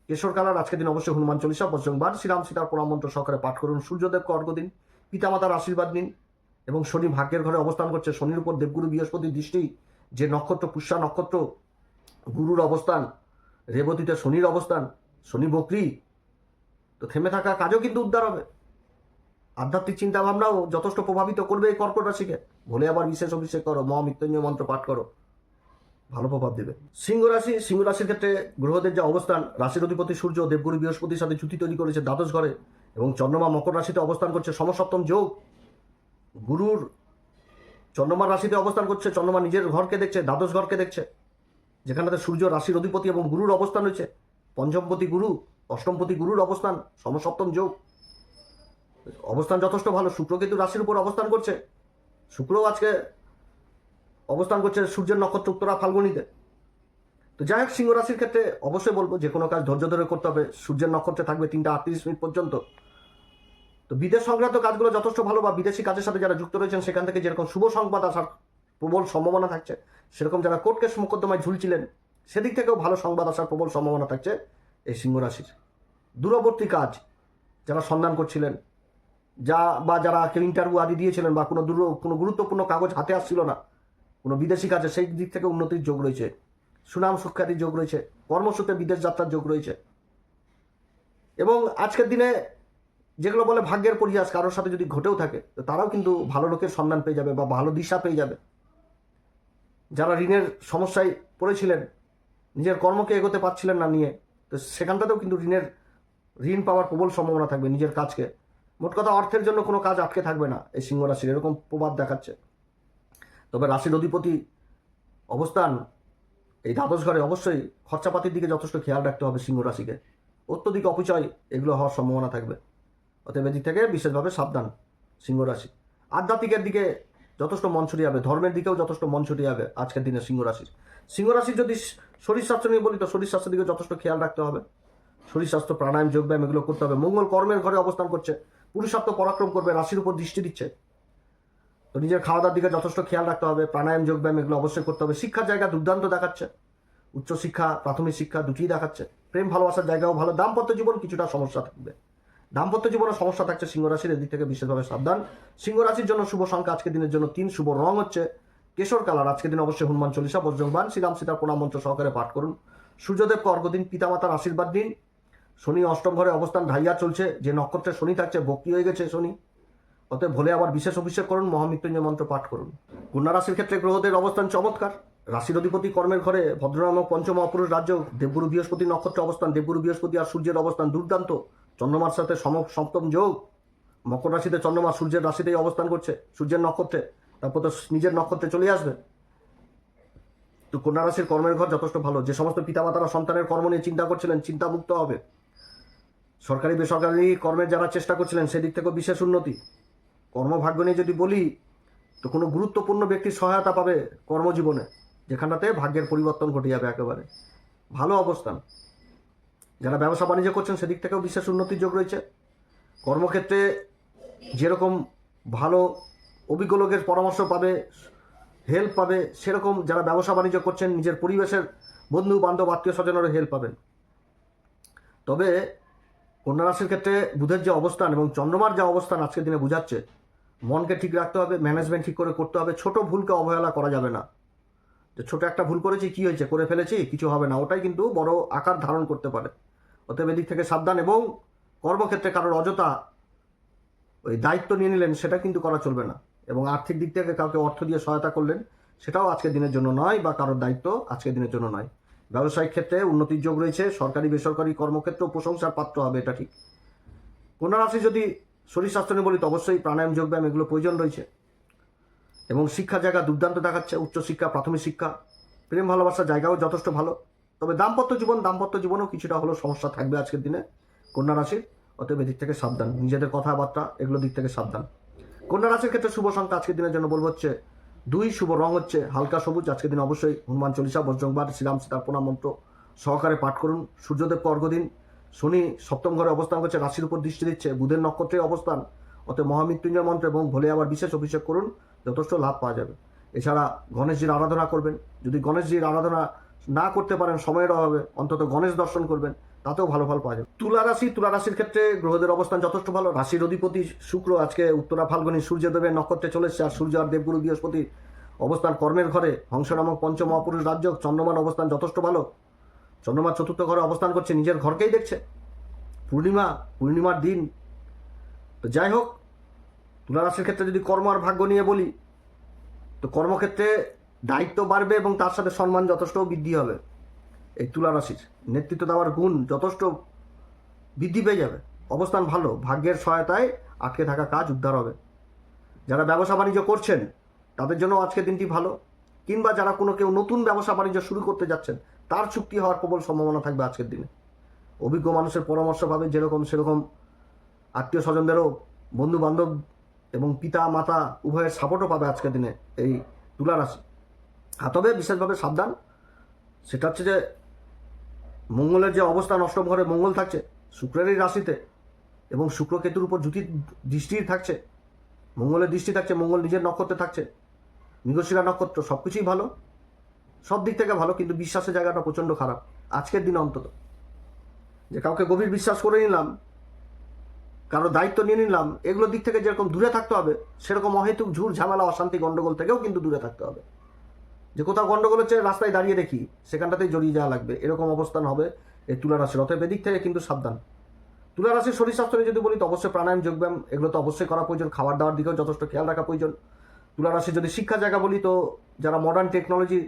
কেশর কালার। আজকের দিন অবশ্যই হনুমান চল্লিশা, বজ্রংবাণ, শ্রীরাম সীতার প্রণাম মন্ত্র সহকারে পাঠ করুন। সূর্যদেবকে অর্ঘ্য দিন, পিতামাতার আশীর্বাদ নিন। এবং শনি ভাগ্যের ঘরে অবস্থান করছে, শনির উপর দেবগুরু বৃহস্পতির দৃষ্টি, যে নক্ষত্র পুষ্যা নক্ষত্র, গুরুর অবস্থান, রেবতীতে শনির অবস্থান, শনি বকরি, তো থেমে থাকা কাজও কিন্তু উদ্ধার হবে। আধ্যাত্মিক চিন্তা ভাবনাও যথেষ্ট প্রভাবিত করবে এই কর্কট রাশিকে। ভোলে আবার বিশেষ অভিষেক করো, মহামৃত্যুঞ্জয় মন্ত্র পাঠ করো, ভালো প্রভাব দেবে। সিংহ রাশি, সিংহ রাশির ক্ষেত্রে গ্রহদের যে অবস্থান, রাশির অধিপতি সূর্য দেবগুরু বৃহস্পতির সাথে জুতি তৈরি করেছে দ্বাদশ ঘরে, এবং চন্দ্রমা মকর রাশিতে অবস্থান করছে, সমসপ্তম যোগ। গুরুর চন্দ্রমার রাশিতে অবস্থান করছে, চন্দ্রমা নিজের ঘরকে দেখছে, দ্বাদশ ঘরকে দেখছে, যেখানে সূর্য রাশির অধিপতি এবং গুরুর অবস্থান রয়েছে। পঞ্চমপতি গুরু, অষ্টমপতি গুরুর অবস্থান, সমসপ্তম যোগ, অবস্থান যথেষ্ট ভালো। শুক্র কিন্তু রাশির উপর অবস্থান করছে, শুক্রও আজকে অবস্থান করছে সূর্যের নক্ষত্র উত্তরা ফাল্গুনীতে। তো যাই হোক, সিংহ রাশির ক্ষেত্রে অবশ্যই বলবো যে কোনো কাজ ধৈর্য ধরে করতে হবে। সূর্যের নক্ষত্রে থাকবে 3:38 পর্যন্ত। তো বিদেশ সংক্রান্ত কাজগুলো যথেষ্ট ভালো, বা বিদেশি কাজের সাথে যারা যুক্ত রয়েছেন সেখান থেকে যেরকম শুভ সংবাদ আসার প্রবল সম্ভাবনা থাকছে, সেরকম যারা কোর্ট কেস মোকদ্দমায় ঝুলছিলেন সেদিক থেকেও ভালো সংবাদ আসার প্রবল সম্ভাবনা থাকছে এই সিংহ রাশির। দূরবর্তী কাজ যারা সন্ধান করছিলেন, যারা কেউ ইন্টারভিউ আদি দিয়েছিলেন, বা কোনো গুরুত্বপূর্ণ কাগজ হাতে আসছিল না কোনো বিদেশি কাজে, সেই দিক থেকে উন্নতির যোগ রয়েছে, সুনাম সুখ্যাতির যোগ রয়েছে, কর্মসূত্রে বিদেশ যাত্রার যোগ রয়েছে। এবং আজকের দিনে যেগুলো বলে ভাগ্যের পরিহাস কারোর সাথে যদি ঘটেও থাকে, তো তারাও কিন্তু ভালো লোকের সন্ধান পেয়ে যাবে বা ভালো দিশা পেয়ে যাবে। যারা ঋণের সমস্যায় পড়েছিলেন, নিজের কর্মকে এগোতে পারছিলেন না নিয়ে, তো সেখানটাতেও কিন্তু ঋণ পাওয়ার প্রবল সম্ভাবনা থাকবে নিজের কাজকে। মোট কথা, অর্থের জন্য কোনো কাজ আটকে থাকবে না এই সিংহ রাশির, এরকম প্রভাব দেখাচ্ছে। তবে রাশির অধিপতি অবস্থান এই দ্বাদশ ঘরে, অবশ্যই খরচাপাতির দিকে যথেষ্ট খেয়াল রাখতে হবে সিংহ রাশিকে। অত্যধিক অপচয় এগুলো হওয়ার সম্ভাবনা থাকবে, অতএব এদিক থেকে বিশেষভাবে সাবধান সিংহ রাশি। আধ্যাত্মিকের দিকে যথেষ্ট মন ছড়িয়ে যাবে, ধর্মের দিকেও যথেষ্ট মন ছড়িয়ে যাবে আজকের দিনে সিংহ রাশির। সিংহ রাশির যদি শরীর স্বাস্থ্য নিয়ে বলি, তো শরীর স্বাস্থ্যের দিকে যথেষ্ট খেয়াল রাখতে হবে। শরীর স্বাস্থ্য, প্রাণায়াম, যোগব্যায়াম এগুলো করতে হবে। মঙ্গল কর্মের ঘরে অবস্থান করছে, পুরুষার্থ পরাক্রম করবে, রাশির উপর দৃষ্টি দিচ্ছে, তো নিজের খাওয়া দাওয়ার দিকে যথেষ্ট খেয়াল রাখতে হবে। প্রাণায়াম, যোগব্যায়াম এগুলো অবশ্যই করতে হবে। শিক্ষার জায়গা দুর্দান্ত দেখাচ্ছে, উচ্চশিক্ষা প্রাথমিক শিক্ষা দুটিই দেখাচ্ছে। প্রেম ভালোবাসার জায়গাও ভালো। দাম্পত্য জীবন কিছুটা সমস্যা থাকবে, দাম্পত্য জীবনে সমস্যা থাকছে সিংহ রাশির, এদিক থেকে বিশেষভাবে সাবধান। সিংহ রাশির জন্য শুভ সংখ্যা আজকের দিনের জন্য 3, শুভ রং হচ্ছে কেশর কালার। আজকের দিন অবশ্যই হনুমান চল্লিশা, বজ্রংবাণ, শ্রীরাম সীতার প্রণাম মন্ত্র সহকারে পাঠ করুন। সূর্যদেবকে অর্ঘ্য দিন, পিতামাতার আশীর্বাদ দিন। শনি অষ্টম ঘরে অবস্থান ঢাইয়া চলছে, যে নক্ষত্রে শনি থাকছে বক্রি হয়ে গেছে শনি, অতএব ভোলে আবার বিশেষ অভিষেক করুন, মহামৃত্যুঞ্জয় মন্ত্র পাঠ করুন। কন্যা রাশির ক্ষেত্রে গ্রহদের অবস্থান চমৎকার। রাশির অধিপতি কর্মের ঘরে ভদ্রনামক পঞ্চমহাপুরুষ রাজ্য, দেবগুরু বৃহস্পতি নক্ষত্রে অবস্থান, দেবগুরু বৃহস্পতি আর সূর্যের অবস্থান দুর্দান্ত। চন্দ্রমার সাথে সপ্তম যোগ। মকর রাশিতে চন্দ্রমা সূর্যের রাশিতেই অবস্থান করছে, সূর্যের নক্ষত্রে, তারপর তো নিজের নক্ষত্রে চলে আসবে। তো কন্যা রাশির কর্মের ঘর যথেষ্ট ভালো। যে সমস্ত পিতামাতারা সন্তানের কর্ম নিয়ে চিন্তা করছিলেন, চিন্তামুক্ত হবে। সরকারি বেসরকারি কর্মের যারা চেষ্টা করছিলেন, সেদিক থেকেও বিশেষ উন্নতি। কর্মভাগ্য নিয়ে যদি বলি, তো কোনো গুরুত্বপূর্ণ ব্যক্তির সহায়তা পাবে কর্মজীবনে, যেখানটাতে ভাগ্যের পরিবর্তন ঘটে যাবে একেবারে ভালো অবস্থান। যারা ব্যবসা বাণিজ্য করছেন সেদিক থেকেও বিশেষ উন্নতির যোগ রয়েছে। কর্মক্ষেত্রে যেরকম ভালো অভিজ্ঞ লোকের পরামর্শ পাবে, হেল্প পাবে, সেরকম যারা ব্যবসা বাণিজ্য করছেন নিজের পরিবেশের বন্ধু বান্ধব আত্মীয় স্বজনেরও হেল্প পাবেন। তবে কন্যা রাশির ক্ষেত্রে বুধের যে অবস্থান এবং চন্দ্রমার যে অবস্থান আজকের দিনে বোঝাচ্ছে, মনকে ঠিক রাখতে হবে, ম্যানেজমেন্ট ঠিক করে করতে হবে। ছোট ভুলকে অবহেলা করা যাবে না, যে ছোট একটা ভুল করেছি, কি হয়েছে, করে ফেলেছি, কিছু হবে না, ওটাই কিন্তু বড় আকার ধারণ করতে পারে। অতএব এদিক থেকে সাবধান। এবং কর্মক্ষেত্রে কারোর অযথা ওই দায়িত্ব নিয়ে নিলেন, সেটা কিন্তু করা চলবে না। এবং আর্থিক দিক থেকে কাউকে অর্থ দিয়ে সহায়তা করলেন, সেটাও আজকের দিনের জন্য নয়, বা কারোর দায়িত্ব আজকের দিনের জন্য নয়। ব্যবসায়িক ক্ষেত্রে উন্নতির যোগ রয়েছে, সরকারি বেসরকারি কর্মক্ষেত্রেও প্রশংসার পাত্র হবে, এটা ঠিক। কন্যা রাশি যদি শরীর স্বাস্থ্য নিয়ে বলি, তো অবশ্যই প্রাণায়াম, যোগব্যায়াম এগুলো প্রয়োজন রয়েছে। এবং শিক্ষার জায়গা দুর্দান্ত দেখাচ্ছে, উচ্চশিক্ষা প্রাথমিক শিক্ষা, প্রেম ভালোবাসার জায়গাও যথেষ্ট ভালো। তবে দাম্পত্য জীবনেও কিছুটা হলেও সমস্যা থাকবে আজকের দিনে কন্যা রাশির, অতএব এদিক থেকে সাবধান। নিজেদের কথাবার্তা এগুলো দিক থেকে সাবধান। কন্যা রাশির ক্ষেত্রে শুভ সংখ্যা আজকের দিনের জন্য বলবো হচ্ছে 2, শুভ রং হচ্ছে হালকা সবুজ। আজকের দিন অবশ্যই হনুমান চল্লিশা, বজ্রংবাণ, শ্রীরাম সীতার প্রণাম মন্ত্র সহকারে পাঠ করুন। সূর্যদেবকে অর্ঘ্য দিন, শনি সপ্তম ঘরে অবস্থান করছে, রাশির উপর দৃষ্টি দিচ্ছে, বুধের নক্ষত্রে অবস্থান, অতএব মহামৃত্যুঞ্জয় মন্ত্র এবং ভোলে আবার বিশেষ অভিষেক করুন, যথেষ্ট লাভ পাওয়া যাবে। এছাড়া গণেশজির আরাধনা করবেন, যদি গণেশজির আরাধনা না করতে পারেন সময়ের অভাবে, অন্তত গণেশ দর্শন করবেন, তাতেও ভালো ফল পাওয়া যাবে। তুলা রাশির ক্ষেত্রে গ্রহদের অবস্থান যথেষ্ট ভালো। রাশির অধিপতি শুক্র আজকে উত্তরা ফাল্গুনী সূর্যদেবের নক্ষত্রে চলে এসেছে, আর সূর্য আর দেবগুরু বৃহস্পতি অবস্থান কর্মের ঘরে, হংস নামক পঞ্চমহাপুরুষ রাজ্য। চন্দ্রমার অবস্থান যথেষ্ট ভালো, চন্দ্রমা চতুর্থ ঘরে অবস্থান করছে, নিজের ঘরকেই দেখছে, পূর্ণিমার দিন। তো যাই হোক, তুলা রাশির ক্ষেত্রে যদি কর্ম আর ভাগ্য নিয়ে বলি, তো কর্মক্ষেত্রে দায়িত্ব বাড়বে এবং তার সাথে সম্মান যথেষ্ট বৃদ্ধি হবে। এই তুলা রাশির নেতৃত্ব দেওয়ার গুণ যথেষ্ট বৃদ্ধি পেয়ে যাবে। অবস্থান ভালো, ভাগ্যের সহায়তায় আটকে থাকা কাজ উদ্ধার হবে। যারা ব্যবসা বাণিজ্য করছেন তাদের জন্য আজকের দিনটি ভালো, কিংবা যারা কেউ নতুন ব্যবসা বাণিজ্য শুরু করতে যাচ্ছেন তার চুক্তি হওয়ার প্রবল সম্ভাবনা থাকবে আজকের দিনে। অভিজ্ঞ মানুষের পরামর্শ পাবে, যেরকম সেরকম আত্মীয় স্বজনদেরও, বন্ধু বান্ধব এবং পিতা মাতা উভয়ের সাপোর্টও পাবে আজকের দিনে এই তুলা রাশি। তবে বিশেষভাবে সাবধান, সেটা হচ্ছে যে মঙ্গলের যে অবস্থান, অষ্টম ঘরে মঙ্গল থাকছে শুক্রেরই রাশিতে, এবং শুক্র কেতুর উপর দৃষ্টি থাকছে, মঙ্গলের দৃষ্টি থাকছে, মঙ্গল নিজের নক্ষত্রে থাকছে, মৃগশিরা নক্ষত্র। সব কিছুই ভালো, সব দিক থেকে ভালো, কিন্তু বিশ্বাসের জায়গাটা প্রচণ্ড খারাপ আজকের দিনে। অন্তত যে কাউকে গভীর বিশ্বাস করে নিলাম, কারো দায়িত্ব নিয়ে নিলাম, এগুলোর দিক থেকে যেরকম দূরে থাকতে হবে, সেরকম অহেতুক ঝুট ঝামেলা অশান্তি গণ্ডগোল থেকেও কিন্তু দূরে থাকতে হবে। যে কোথাও গণ্ডগোল হচ্ছে রাস্তায় দাঁড়িয়ে দেখি, সেখানটাতেই জড়িয়ে যাওয়া লাগবে, এরকম অবস্থান হবে এই তুলা রাশির। অতএব এদিক থেকে কিন্তু সাবধান। তুলা রাশির শরীর স্বাস্থ্য নিয়ে যদি বলি, তো অবশ্যই প্রাণায়াম, যোগব্যায়াম এগুলো তো অবশ্যই করা প্রয়োজন। খাবার দাবার দিকেও যথেষ্ট খেয়াল রাখা প্রয়োজন। তুলা রাশির যদি শিক্ষা জায়গা বলি, তো যারা মডার্ন টেকনোলজির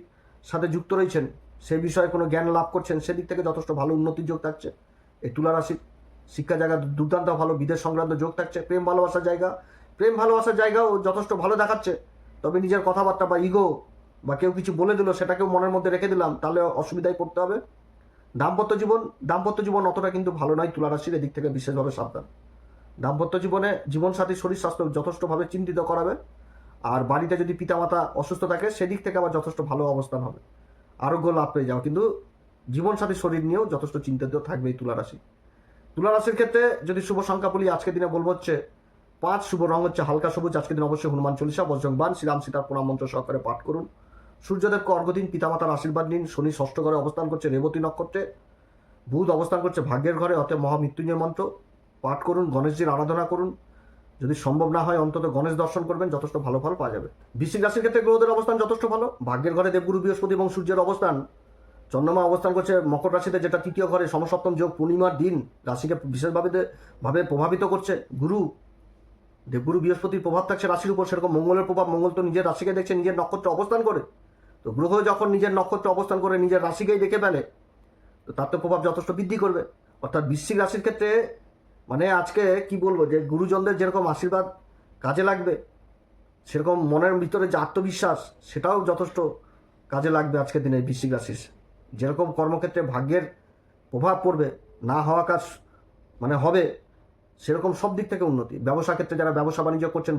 সাথে যুক্ত রয়েছেন, সেই বিষয়ে কোনো জ্ঞান লাভ করছেন, সেদিক থেকে যথেষ্ট ভালো উন্নতির যোগ থাকছে এই তুলা রাশির। শিক্ষা জায়গা দুর্দান্ত ভালো, বিদেশ সংক্রান্ত যোগ থাকছে। প্রেম ভালোবাসার জায়গাও যথেষ্ট ভালো দেখাচ্ছে। তবে নিজের কথাবার্তা বা ইগো বা কেউ কিছু বলে দিল, সেটাকেও মনের মধ্যে রেখে দিলাম, তাহলে অসুবিধায় পড়তে হবে। দাম্পত্য জীবন অতটা কিন্তু ভালো নয় তুলা রাশির, এদিক থেকে বিশেষভাবে সাবধান। দাম্পত্য জীবনে জীবনসাথীর শরীর স্বাস্থ্য যথেষ্টভাবে চিন্তিত করাবে। আর বাড়িতে যদি পিতামাতা অসুস্থ থাকে, সেদিক থেকে আবার যথেষ্ট ভালো অবস্থান হবে, আরোগ্য লাভ পেয়ে যাওয়া। কিন্তু জীবনসাথীর শরীর নিয়েও যথেষ্ট চিন্তিত থাকবে এই তুলা রাশি। তুলা রাশির ক্ষেত্রে যদি শুভ সংখ্যা বলি, আজকের দিনে বলবো হচ্ছে 5, শুভ রং হচ্ছে হালকা সবুজ। আজকের দিন অবশ্যই হনুমান চল্লিশা, বজ্রংবাণ, শ্রীরাম সীতার প্রণাম মন্ত্র সহকারে পাঠ করুন। সূর্যদেবকে অর্ঘ্য দিন, পিতামাতার আশীর্বাদ নিন। শনি ষষ্ঠ ঘরে অবস্থান করছে রেবতী নক্ষত্রে, বুধ অবস্থান করছে ভাগ্যের ঘরে, অতএব মহামৃত্যুঞ্জয় মন্ত্র পাঠ করুন, গণেশজির আরাধনা করুন। যদি সম্ভব না হয়, অন্তত গণেশ দর্শন করবেন, যথেষ্ট ভালো ফল পাওয়া যাবে। বৃশ্চিক রাশির ক্ষেত্রে গ্রহদের অবস্থান যথেষ্ট ভালো। ভাগ্যের ঘরে দেবগুরু বৃহস্পতি এবং সূর্যের অবস্থান, চন্দ্রমা অবস্থান করছে মকর রাশিতে, যেটা তৃতীয় ঘরে, সমসপ্তম যোগ। পূর্ণিমার দিন রাশিকে বিশেষভাবে প্রভাবিত করছে দেবগুরু বৃহস্পতির প্রভাব থাকছে রাশির উপর, সেরকম মঙ্গলের প্রভাব। মঙ্গল তো নিজের রাশিকে দেখছে, নিজের নক্ষত্রে অবস্থান করে। তো গ্রহ যখন নিজের নক্ষত্রে অবস্থান করে নিজের রাশিকেই দেখে ফেলে, তো তার তো প্রভাব যথেষ্ট বৃদ্ধি করবে। অর্থাৎ বৃশ্চিক রাশির ক্ষেত্রে মানে আজকে কি বলবো, যে গুরুজনদের যেরকম আশীর্বাদ কাজে লাগবে, সেরকম মনের ভিতরে যে আত্মবিশ্বাস, সেটাও যথেষ্ট কাজে লাগবে আজকের দিনে বৃশ্চিক রাশির। যেরকম কর্মক্ষেত্রে ভাগ্যের প্রভাব পড়বে, না হওয়া কাজ হবে, সেরকম সব দিক থেকে উন্নতি। ব্যবসা ক্ষেত্রে যারা ব্যবসা বাণিজ্য করছেন,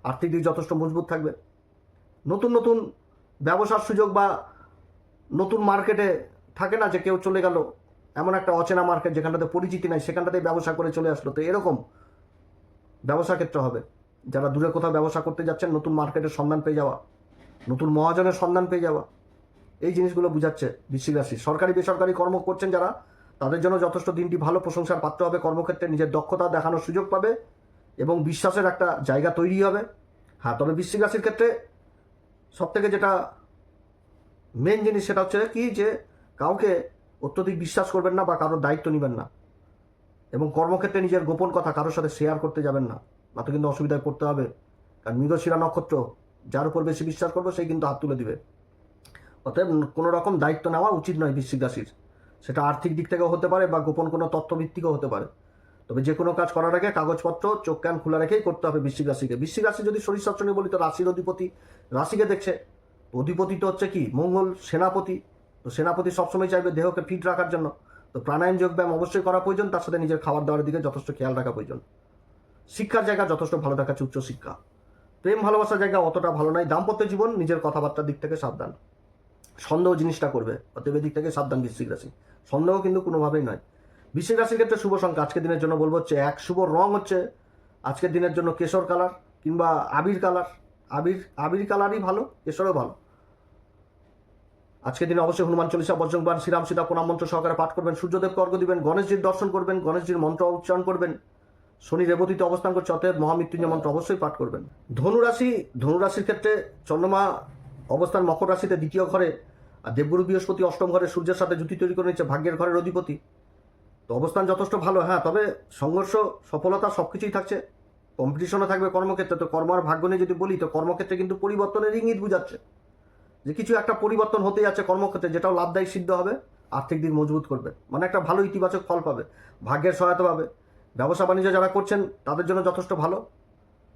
আর্থিক দিক যথেষ্ট মজবুত থাকবে। নতুন ব্যবসার সুযোগ বা নতুন মার্কেটে থাকে না যে কেউ চলে গেল, এমন একটা অচেনা মার্কেট যেখানটাতে পরিচিতি নাই, সেখানটাতেই ব্যবসা করে চলে আসলো। তো এরকম ব্যবসা ক্ষেত্রে হবে। যারা দূরে কোথাও ব্যবসা করতে যাচ্ছেন, নতুন মার্কেটের সন্ধান পেয়ে যাওয়া, নতুন মহাজনের সন্ধান পেয়ে যাওয়া, এই জিনিসগুলো বুঝাচ্ছে বৃশ্চিক রাশি। সরকারি বেসরকারি কর্ম করছেন যারা, তাদের জন্য যথেষ্ট দিনটি ভালো, প্রশংসার পাত্র হবে। কর্মক্ষেত্রে নিজের দক্ষতা দেখানোর সুযোগ পাবে এবং বিশ্বাসের একটা জায়গা তৈরি হবে। তবে বৃশ্চিক রাশির ক্ষেত্রে সবথেকে যেটা মেন জিনিস, সেটা হচ্ছে কি, যে কাউকে অত্যধিক বিশ্বাস করবেন না বা কারোর দায়িত্ব নেবেন না, এবং কর্মক্ষেত্রে নিজের গোপন কথা কারোর সাথে শেয়ার করতে যাবেন না, না তো কিন্তু অসুবিধায় পড়তে হবে। কারণ মৃগশিরা নক্ষত্র, যার উপর বেশি বিশ্বাস করবো সেই কিন্তু হাত তুলে দিবে। অতএব কোনো রকম দায়িত্ব নেওয়া উচিত নয় বৃশ্চিক রাশির। সেটা আর্থিক দিক থেকেও হতে পারে বা গোপন কোনো তথ্যভিত্তিকও হতে পারে। তবে যে কোনো কাজ করার আগে কাগজপত্র চোখ কান খোলা রেখেই করতে হবে বৃশ্চিক রাশিকে। বৃশ্চিক রাশি যদি শরীর স্বাস্থ্য নিয়ে বলি, তো রাশির অধিপতি রাশিকে দেখছে। অধিপতি তো হচ্ছে কি মঙ্গল, সেনাপতি। তো সেনাপতি সবসময় চাইবে দেহকে ফিট রাখার জন্য। তো প্রাণায়াম যোগব্যায়াম অবশ্যই করা প্রয়োজন, তার সাথে নিজের খাবার দাবারের দিকে যথেষ্ট খেয়াল রাখা প্রয়োজন। শিক্ষার জায়গা যথেষ্ট ভালো দেখাচ্ছে, উচ্চশিক্ষা। প্রেম ভালোবাসার জায়গা অতটা ভালো নয়। দাম্পত্য জীবন, নিজের কথাবার্তার দিক থেকে সাবধান। সন্দেহ জিনিসটা করবে, অতএব দিক থেকে সাবধান বৃশ্চিক রাশি। সন্দেহ কিন্তু কোনোভাবেই নয়। বৃশ্চিক রাশির ক্ষেত্রে শুভ সংখ্যা আজকের দিনের জন্য বলবো হচ্ছে 1, শুভ রং হচ্ছে আজকের দিনের জন্য কেশর কালার কিংবা আবির কালার। আবির কালারই ভালো, কেশরও ভালো। আজকের দিনে অবশ্যই হনুমান চল্লিশা, বজ্রংবাণ, শ্রীরাম সীতা প্রণাম মন্ত্র সহকারে পাঠ করবেন, সূর্যদেবকে অর্ঘ্য দিবেন, গণেশজির দর্শন করবেন, গণেশজির মন্ত্র উচ্চারণ করবেন। শনি রেবতীতে অবস্থান করছে, অতএব মহামৃত্যুঞ্জয় মন্ত্র অবশ্যই পাঠ করবেন। ধনুরাশির ক্ষেত্রে চন্দ্রমা অবস্থান মকর রাশিতে দ্বিতীয় ঘরে, আর দেবগুরু বৃহস্পতি অষ্টম ঘরে সূর্যের সাথে জুতি তৈরি করে নিচ্ছে, ভাগ্যের ঘরের অধিপতি। তো অবস্থান যথেষ্ট ভালো, হ্যাঁ, তবে সংঘর্ষ, সফলতা সব কিছুই থাকছে। কম্পিটিশনও থাকবে কর্মক্ষেত্রে। তো কর্ম আর ভাগ্য নিয়ে যদি বলি, তো কর্মক্ষেত্রে কিন্তু পরিবর্তনের ইঙ্গিত বুঝাচ্ছে যে কিছু একটা পরিবর্তন হতে যাচ্ছে কর্মক্ষেত্রে, যেটাও লাভদায়ী সিদ্ধ হবে, আর্থিক দিক মজবুত করবে, মানে একটা ভালো ইতিবাচক ফল পাবে, ভাগ্যের সহায়তা পাবে। ব্যবসা বাণিজ্য যারা করছেন তাদের জন্য যথেষ্ট ভালো,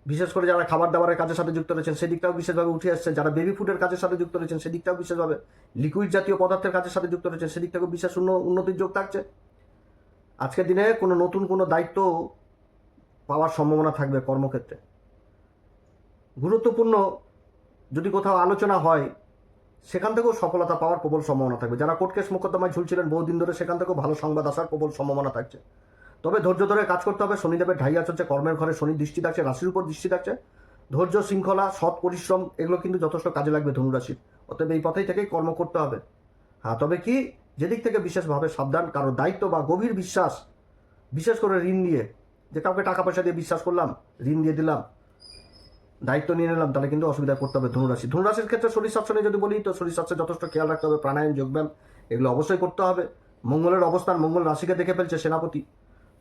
বিশেষ করে যারা খাবার দাবারের কাজের সাথে যুক্ত রয়েছেন সেদিকটাও বিশেষভাবে উঠে আসছে, যারা বেবি ফুডের কাজের সাথে যুক্ত রয়েছেন সেদিকটাও বিশেষভাবে, লিকুইড জাতীয় পদার্থের কাজের সাথে যুক্ত রয়েছেন সেদিক থেকেও বিশেষ উন্নতির যোগ থাকছে। আজকের দিনে নতুন কোনো দায়িত্ব পাওয়ার সম্ভাবনা থাকবে কর্মক্ষেত্রে। গুরুত্বপূর্ণ যদি কোথাও আলোচনা হয় সেখান থেকেও সফলতা পাওয়ার প্রবল সম্ভাবনা থাকবে। যারা কোর্ট কেস মোকদ্দমায় ঝুলছিলেন বহুদিন ধরে, সেখান থেকেও ভালো সংবাদ আসার প্রবল সম্ভাবনা থাকছে। তবে ধৈর্য ধরে কাজ করতে হবে। শনিদেবের ঢাইয়া চলছে, কর্মের ঘরে শনি দৃষ্টি থাকছে, রাশির উপর দৃষ্টি থাকছে। ধৈর্য, শৃঙ্খলা, সৎ পরিশ্রম এগুলো কিন্তু যথেষ্ট কাজে লাগবে ধনুরাশির। অতএব এই পথেই থেকেই কর্ম করতে হবে। হ্যাঁ, তবে কি যেদিক থেকে বিশেষভাবে সাবধান, কারো দায়িত্ব বা গভীর বিশ্বাস, বিশেষ করে ঋণ দিয়ে, যে কাউকে টাকা পয়সা দিয়ে বিশ্বাস করলাম, ঋণ দিয়ে দিলাম, দায়িত্ব নিয়ে নিলাম, তাহলে কিন্তু অসুবিধা করতে হবে ধনুরাশির ক্ষেত্রে শরীর স্বাস্থ্য নিয়ে যদি বলি, তো শরীর স্বাস্থ্যে যথেষ্ট খেয়াল রাখতে হবে। প্রাণায়াম, যোগব্যায়াম এগুলো অবশ্যই করতে হবে। মঙ্গলের অবস্থান, মঙ্গল রাশিকে দেখে ফেলছে সেনাপতি,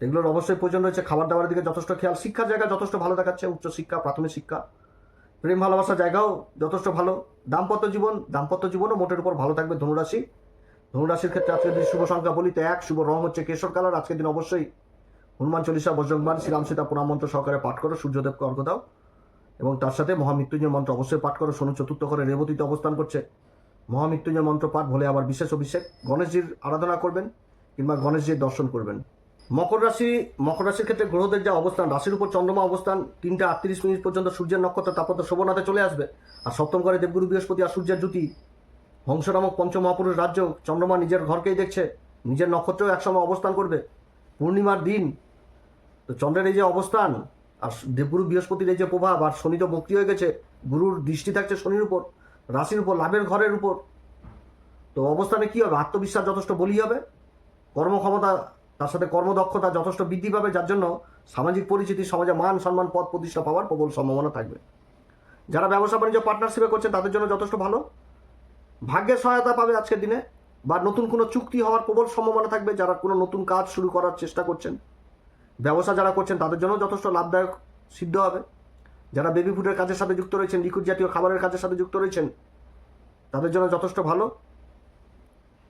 এগুলোর অবশ্যই প্রয়োজন রয়েছে। খাবার দাবারের দিকে যথেষ্ট খেয়াল। শিক্ষার জায়গা যথেষ্ট ভালো দেখাচ্ছে, উচ্চশিক্ষা, প্রাথমিক শিক্ষা, প্রেম ভালোবাসার জায়গাও যথেষ্ট ভালো। দাম্পত্য জীবনও মোটের উপর ভালো থাকবে ধনুরাশির ক্ষেত্রে আজকের দিন শুভ সংখ্যা বলি তো 1, শুভ রং হচ্ছে কেশর কালার। আজকের দিন অবশ্যই হনুমান চল্লিশা, বজ্রংবাণ, শ্রীরাম সীতা প্রণাম মন্ত্র সহকারে পাঠ করো, সূর্যদেবকে অর্ঘ্য দাও এবং তার সাথে মহামৃত্যুঞ্জয় মন্ত্র অবশ্যই পাঠ করো। শনি চতুর্থ ঘরে রেবতীতে অবস্থান করছে, মহামৃত্যুঞ্জয় মন্ত্র পাঠ ভোলে আবার বিশেষ অভিষেক, গণেশজির আরাধনা করবেন কিংবা গণেশজির দর্শন করবেন। মকর রাশির ক্ষেত্রে গ্রহদের যা অবস্থান, রাশির উপর চন্দ্রমা অবস্থান 3:38 পর্যন্ত সূর্যের নক্ষত্র, তারপর তো শোভনাতে চলে আসবে। আর সপ্তম ঘরে দেবগুরু বৃহস্পতি আর সূর্যের জুতি, হংস নামক পঞ্চমহাপুরুষ রাজ্য। চন্দ্রমা নিজের ঘরকেই দেখছে, নিজের নক্ষত্রেও একসময় অবস্থান করবে পূর্ণিমার দিন। তো চন্দ্রের এই যে অবস্থান আর দেবগুরু বৃহস্পতির এই যে প্রভাব, আর শনি তো বক্রি হয়ে গেছে, গুরুর দৃষ্টি থাকছে শনির উপর, রাশির উপর, লাভের ঘরের উপর। তো অবস্থানে কি হবে? আত্মবিশ্বাস যথেষ্ট বলি হবে, কর্মক্ষমতা তার সাথে কর্মদক্ষতা যথেষ্ট বৃদ্ধি পাবে, যার জন্য সামাজিক পরিচিতি, সমাজে মান সম্মান, পদ প্রতিষ্ঠা পাওয়ার প্রবল সম্ভাবনা থাকবে। যারা ব্যবসা বাণিজ্য পার্টনারশিপে করছেন তাদের জন্য যথেষ্ট ভালো, ভাগ্যের সহায়তা পাবে আজকের দিনে, বা নতুন কোনো চুক্তি হওয়ার প্রবল সম্ভাবনা থাকবে। যারা কোনো নতুন কাজ শুরু করার চেষ্টা করছেন, ব্যবসা যারা করছেন তাদের জন্য যথেষ্ট লাভদায়ক সিদ্ধ হবে। যারা বেবি ফুডের কাজের সাথে যুক্ত রয়েছেন, লিকুইড জাতীয় খাবারের কাজের সাথে যুক্ত রয়েছেন, তাদের জন্য যথেষ্ট ভালো।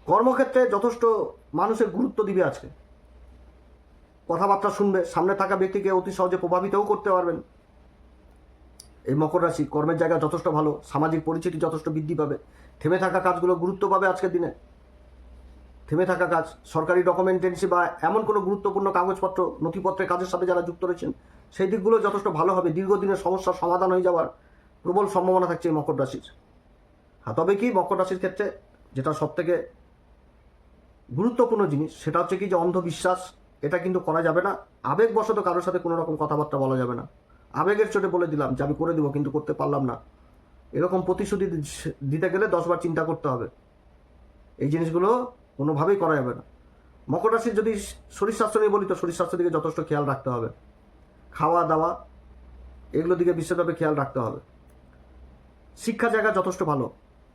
কর্মক্ষেত্রে যথেষ্ট মানুষের গুরুত্ব দিবে আজকে, কথাবার্তা শুনবে, সামনে থাকা ব্যক্তিকে অতি সহজে প্রভাবিতও করতে পারবেন। এই মকর রাশি কর্মের জায়গা যথেষ্ট ভালো, সামাজিক পরিচিতি যথেষ্ট বৃদ্ধি পাবে। থেমে থাকা কাজগুলো গুরুত্ব পাবে আজকের দিনে। থেমে থাকা কাজ, সরকারি ডকুমেন্টেন্সি বা এমন কোনো গুরুত্বপূর্ণ কাগজপত্র, নথিপত্রের কাজের সাথে যারা যুক্ত রয়েছেন, সেই দিকগুলো যথেষ্ট ভালো হবে। দীর্ঘদিনের সমস্যার সমাধান হয়ে যাওয়ার প্রবল সম্ভাবনা থাকছে এই মকর রাশির। হ্যাঁ, তবে কি মকর রাশির ক্ষেত্রে যেটা সবথেকে গুরুত্বপূর্ণ জিনিস, সেটা হচ্ছে কি যে অন্ধবিশ্বাস এটা কিন্তু করা যাবে না। আবেগবশত কারোর সাথে কোনো রকম কথাবার্তা বলা যাবে না। আবেগের চোটে বলে দিলাম যে আমি করে দিব কিন্তু করতে পারলাম না, এরকম প্রতিশ্রুতি দিতে গেলে 10 বার চিন্তা করতে হবে। এই জিনিসগুলো কোনোভাবেই করা যাবে না। মকর রাশির যদি শরীর স্বাস্থ্য নিয়ে বলি, তো শরীর স্বাস্থ্যের দিকে যথেষ্ট খেয়াল রাখতে হবে। খাওয়া দাওয়া এগুলোর দিকে বিশেষভাবে খেয়াল রাখতে হবে। শিক্ষা জায়গা যথেষ্ট ভালো,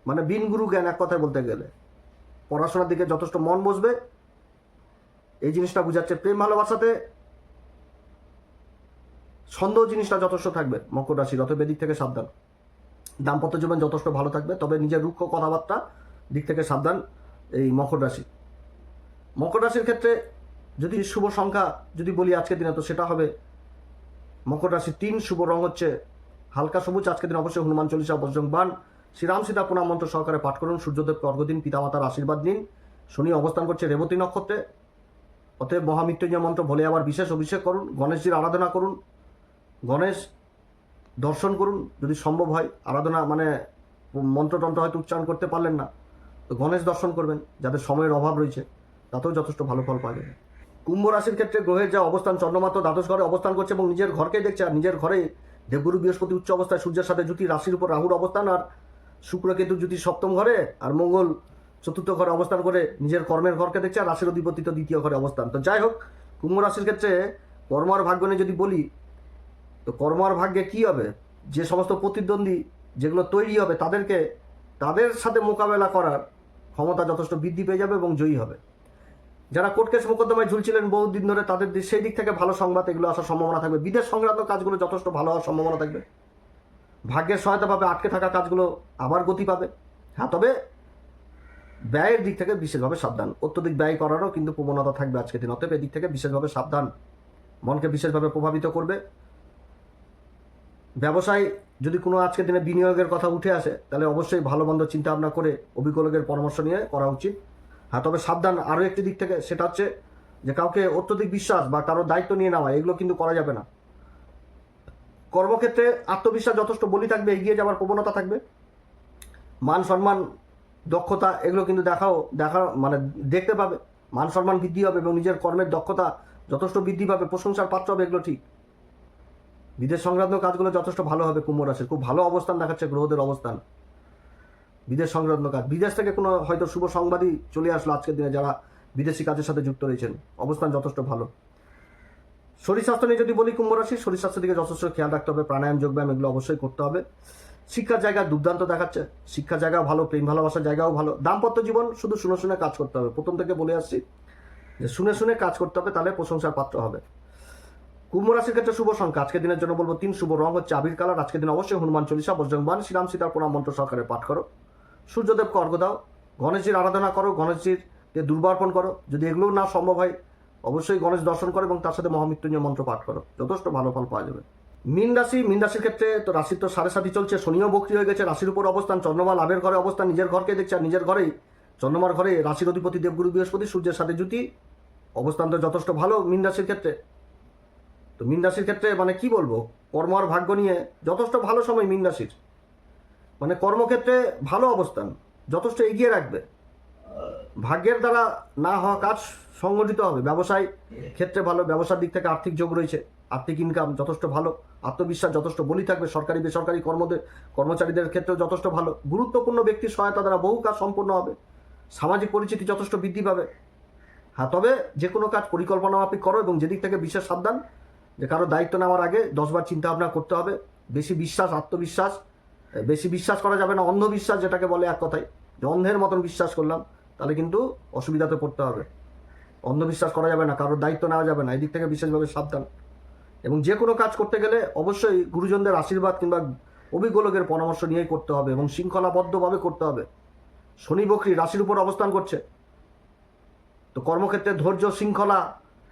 মানে বিন গুরু জ্ঞান, এক কথায় বলতে গেলে পড়াশোনার দিকে যথেষ্ট মন বসবে, এই জিনিসটা বুঝাচ্ছে। প্রেম ভালোবাসাতে সন্দেহ জিনিসটা যথেষ্ট থাকবে মকর রাশির, অতএব এদিক থেকে সাবধান। দাম্পত্য জীবন যথেষ্ট ভালো থাকবে, তবে নিজের রুক্ষ কথাবার্তা দিক থেকে সাবধান এই মকর রাশির ক্ষেত্রে যদি শুভ সংখ্যা যদি বলি আজকের দিনে, তো সেটা হবে মকর রাশি 3, শুভ রং হচ্ছে হালকা সবুজ। আজকের দিন অবশ্যই হনুমান চল্লিশা, বজ্রংবাণ, শ্রীরাম সীতা প্রণাম মন্ত্র সহকারে পাঠ করুন, সূর্যদেবকে অর্ঘ্য দিন, পিতামাতার আশীর্বাদ নিন। শনি অবস্থান করছে রেবতী নক্ষত্রে, অতএব মহামৃত্যুঞ্জয় মন্ত্র ভোলে আবার বিশেষ অভিষেক করুন, গণেশজির আরাধনা করুন, গণেশ দর্শন করুন যদি সম্ভব হয়। আরাধনা মানে মন্ত্রতন্ত্র হয়তো উচ্চারণ করতে পারলেন না, তো গণেশ দর্শন করবেন, যাদের সময়ের অভাব রয়েছে, তাতেও যথেষ্ট ভালো ফল পাওয়া যাবে। কুম্ভ রাশির ক্ষেত্রে গ্রহের যা অবস্থান, চন্দ্রমা তো দ্বাদশ ঘরে অবস্থান করছে এবং নিজের ঘরকেই দেখছে, আর নিজের ঘরে দেবগুরু বৃহস্পতি উচ্চ অবস্থায় সূর্যের সাথে জুতি, রাশির উপর রাহুর অবস্থান, আর শুক্র কেতু জুতি সপ্তম ঘরে, আর মঙ্গল চতুর্থ ঘরে অবস্থান করে নিজের কর্মের ঘরকে দেখছে, আর রাশির অধিপতি তো দ্বিতীয় ঘরে অবস্থান। তো যাই হোক, কুম্ভ রাশির ক্ষেত্রে কর্ম আর ভাগ্য নিয়ে যদি বলি, তো কর্ম আর ভাগ্যে কী হবে, যে সমস্ত প্রতিদ্বন্দ্বী যেগুলো তৈরি হবে তাদের সাথে মোকাবেলা করার ক্ষমতা যথেষ্ট বৃদ্ধি পেয়ে যাবে এবং জয়ী হবে। যারা কোর্ট কেস মোকদ্দমায় ঝুলছিলেন বহুদিন ধরে, তাদের সেই দিক থেকে ভালো সংবাদ এগুলো আসার সম্ভাবনা থাকবে। বিদেশ সংক্রান্ত কাজগুলো যথেষ্ট ভালো হওয়ার সম্ভাবনা থাকবে। ভাগ্যের সহায়তা পাবে, আটকে থাকা কাজগুলো আবার গতি পাবে। হ্যাঁ, তবে ব্যয়ের দিক থেকে বিশেষভাবে সাবধান, অত্যধিক ব্যয় করারও কিন্তু প্রবণতা থাকবে আজকের দিন। অতএব এদিক থেকে বিশেষভাবে সাবধান, মনকে বিশেষভাবে প্রভাবিত করবে। ব্যবসায় যদি কোনো আজকের দিনে বিনিয়োগের কথা উঠে আসে, তাহলে অবশ্যই ভালো মন্দ চিন্তা ভাবনা করে অভিজ্ঞ লোকের পরামর্শ নিয়ে করা উচিত। হ্যাঁ, তবে সাবধান আরও একটি দিক থেকে, সেটা হচ্ছে যে কাউকে অত্যধিক বিশ্বাস বা কারোর দায়িত্ব নিয়ে নেওয়া, এগুলো কিন্তু করা যাবে না। কর্মক্ষেত্রে আত্মবিশ্বাস যথেষ্ট বলি থাকবে, এগিয়ে যাওয়ার প্রবণতা থাকবে। মান সম্মান, দক্ষতা, এগুলো কিন্তু দেখতে পাবে। মান সম্মান বৃদ্ধি হবে এবং নিজের কর্মের দক্ষতা যথেষ্ট বৃদ্ধি পাবে, প্রশংসার পাত্র হবে, এগুলো ঠিক। বিদেশ সংক্রান্ত কাজগুলো যথেষ্ট ভালো হবে। কুম্ভ রাশির খুব ভালো অবস্থান দেখাচ্ছে গ্রহদের অবস্থান। বিদেশ সংক্রান্ত কাজ, বিদেশ থেকে কোনো হয়তো শুভ সংবাদই চলে আসলো আজকের দিনে, যারা বিদেশি কাজের সাথে যুক্ত রয়েছেন, অবস্থান যথেষ্ট ভালো। শরীর স্বাস্থ্য নিয়ে যদি বলি, কুম্ভ রাশির শরীর স্বাস্থ্যের দিকে যথেষ্ট খেয়াল রাখতে হবে। প্রাণায়াম, যোগব্যায়াম এগুলো অবশ্যই করতে হবে। শিক্ষার জায়গা দুর্দান্ত দেখাচ্ছে, শিক্ষার জায়গাও ভালো, প্রেম ভালোবাসার জায়গাও ভালো। দাম্পত্য জীবন শুধু শুনে শুনে কাজ করতে হবে, প্রথম থেকে বলে আসছি যে শুনে শুনে কাজ করতে হবে, তাহলে প্রশংসার পাত্র হবে। কুম্ভ রাশির ক্ষেত্রে শুভ সংখ্যা আজকের দিনের জন্য বলবো 3, শুভ রং হচ্ছে আবির কালার। আজকের দিন অবশ্যই হনুমান চল্লিশা, বজরংবাণ, শ্রীরাম সীতার প্রণাম মন্ত্র সহকারে পাঠ করো। সূর্যদেবকে অর্ঘ্য দাও, গণেশজির আরাধনা করো, গণেশজিকে দুর্বার্পণ করো। যদি এগুলোও না সম্ভব হয়, অবশ্যই গণেশ দর্শন করো এবং তার সাথে মহামৃত্যুঞ্জয় মন্ত্র পাঠ করো, যথেষ্ট ভালো ফল পাওয়া যাবে। মীন রাশির ক্ষেত্রে তো রাশির তো 7.5 চলছে, শনিও বক্রি হয়ে গেছে, রাশির উপর অবস্থান, চন্দ্রমা লাভের ঘরে অবস্থান, নিজের ঘরকে দেখছে, আর নিজের ঘরেই চন্দ্রমার ঘরে রাশির অধিপতি দেবগুরু বৃহস্পতি সূর্যের সাথে জুতি, অবস্থান তো যথেষ্ট ভালো মীন রাশির ক্ষেত্রে। তো মীন রাশির ক্ষেত্রে কি বলবো, কর্ম আর ভাগ্য নিয়ে যথেষ্ট ভালো সময় মীন রাশির। কর্মক্ষেত্রে ভালো অবস্থান, যথেষ্ট এগিয়ে রাখবে। ভাগ্যের দ্বারা না হওয়া কাজ সংগঠিত হবে। ব্যবসায় ক্ষেত্রে ভালো, ব্যবসার দিক থেকে আর্থিক যোগ রয়েছে, আর্থিক ইনকাম যথেষ্ট ভালো। আত্মবিশ্বাস যথেষ্ট বলি থাকবে। সরকারি বেসরকারি কর্মচারীদের ক্ষেত্রেও যথেষ্ট ভালো। গুরুত্বপূর্ণ ব্যক্তির সহায়তা দ্বারা বহু কাজ সম্পূর্ণ হবে। সামাজিক পরিচিতি যথেষ্ট বৃদ্ধি পাবে। হ্যাঁ, তবে যে কোনো কাজ পরিকল্পনা মাফিক করো এবং যেদিক থেকে বিশেষ সাবধান, যে কারো দায়িত্ব নেওয়ার আগে 10 বার চিন্তা ভাবনা করতে হবে। বেশি বিশ্বাস করা যাবে না। অন্ধবিশ্বাস যেটাকে বলে এক কথায়, যে অন্ধের মতন বিশ্বাস করলাম, তাহলে কিন্তু অসুবিধাতে পড়তে হবে। অন্ধবিশ্বাস করা যাবে না, কারোর দায়িত্ব নেওয়া যাবে না, এদিক থেকে বিশেষভাবে সাবধান। এবং যে কোনো কাজ করতে গেলে অবশ্যই গুরুজনদের আশীর্বাদ কিংবা অভিজ্ঞ লোকের পরামর্শ নিয়েই করতে হবে এবং শৃঙ্খলাবদ্ধভাবে করতে হবে। শনি বক্রী রাশির উপর অবস্থান করছে, তো কর্মক্ষেত্রে ধৈর্য, শৃঙ্খলা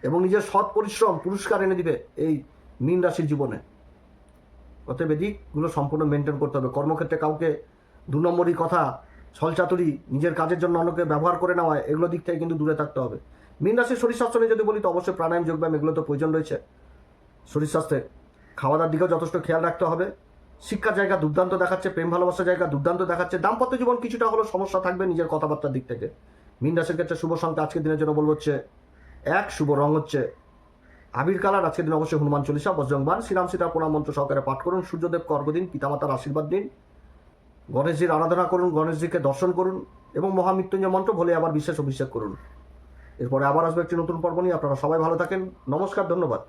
এবং নিজের সৎ পরিশ্রম পুরস্কার এনে দিবে এই মীন রাশির জীবনে। অতএব এদিকগুলো সম্পূর্ণ মেনটেন করতে হবে। কর্মক্ষেত্রে কাউকে 2 নম্বরই কথা, ছলচাতুরি, নিজের কাজের জন্য অন্যকে ব্যবহার করে নেওয়া, এগুলো দিক থেকে কিন্তু দূরে থাকতে হবে। মীন রাশির শরীর স্বাস্থ্য নিয়ে যদি বলি, তো অবশ্যই প্রাণায়াম, যোগব্যায়াম এগুলো তো প্রয়োজন রয়েছে। শরীর স্বাস্থ্যে খাওয়া দাওয়ার দিকেও যথেষ্ট খেয়াল রাখতে হবে। শিক্ষার জায়গা দুর্দান্ত দেখাচ্ছে, প্রেম ভালোবাসার জায়গা দুর্দান্ত দেখাচ্ছে। দাম্পত্য জীবন কিছুটা হলেও সমস্যা থাকবে নিজের কথাবার্তার দিক থেকে। মীন রাশির ক্ষেত্রে শুভ সংখ্যা আজকের দিনের জন্য বলবো হচ্ছে 1, শুভ রং হচ্ছে আবির কালার। আজকের দিন অবশ্যই হনুমান চল্লিশা, বজরংবাণ, শ্রীরাম সীতার প্রণাম মন্ত্র সহকারে পাঠ করুন। সূর্যদেবকে অর্ঘ্য দিন, পিতামাতার আশীর্বাদ দিন, গণেশজির আরাধনা করুন, গণেশজিকে দর্শন করুন এবং মহামৃত্যুঞ্জয় মন্ত্র বলে আবার বিশেষ অভিষেক করুন। এরপরে আবার আসবে একটি নতুন পর্ব নিয়ে। আপনারা সবাই ভালো থাকেন। নমস্কার, ধন্যবাদ।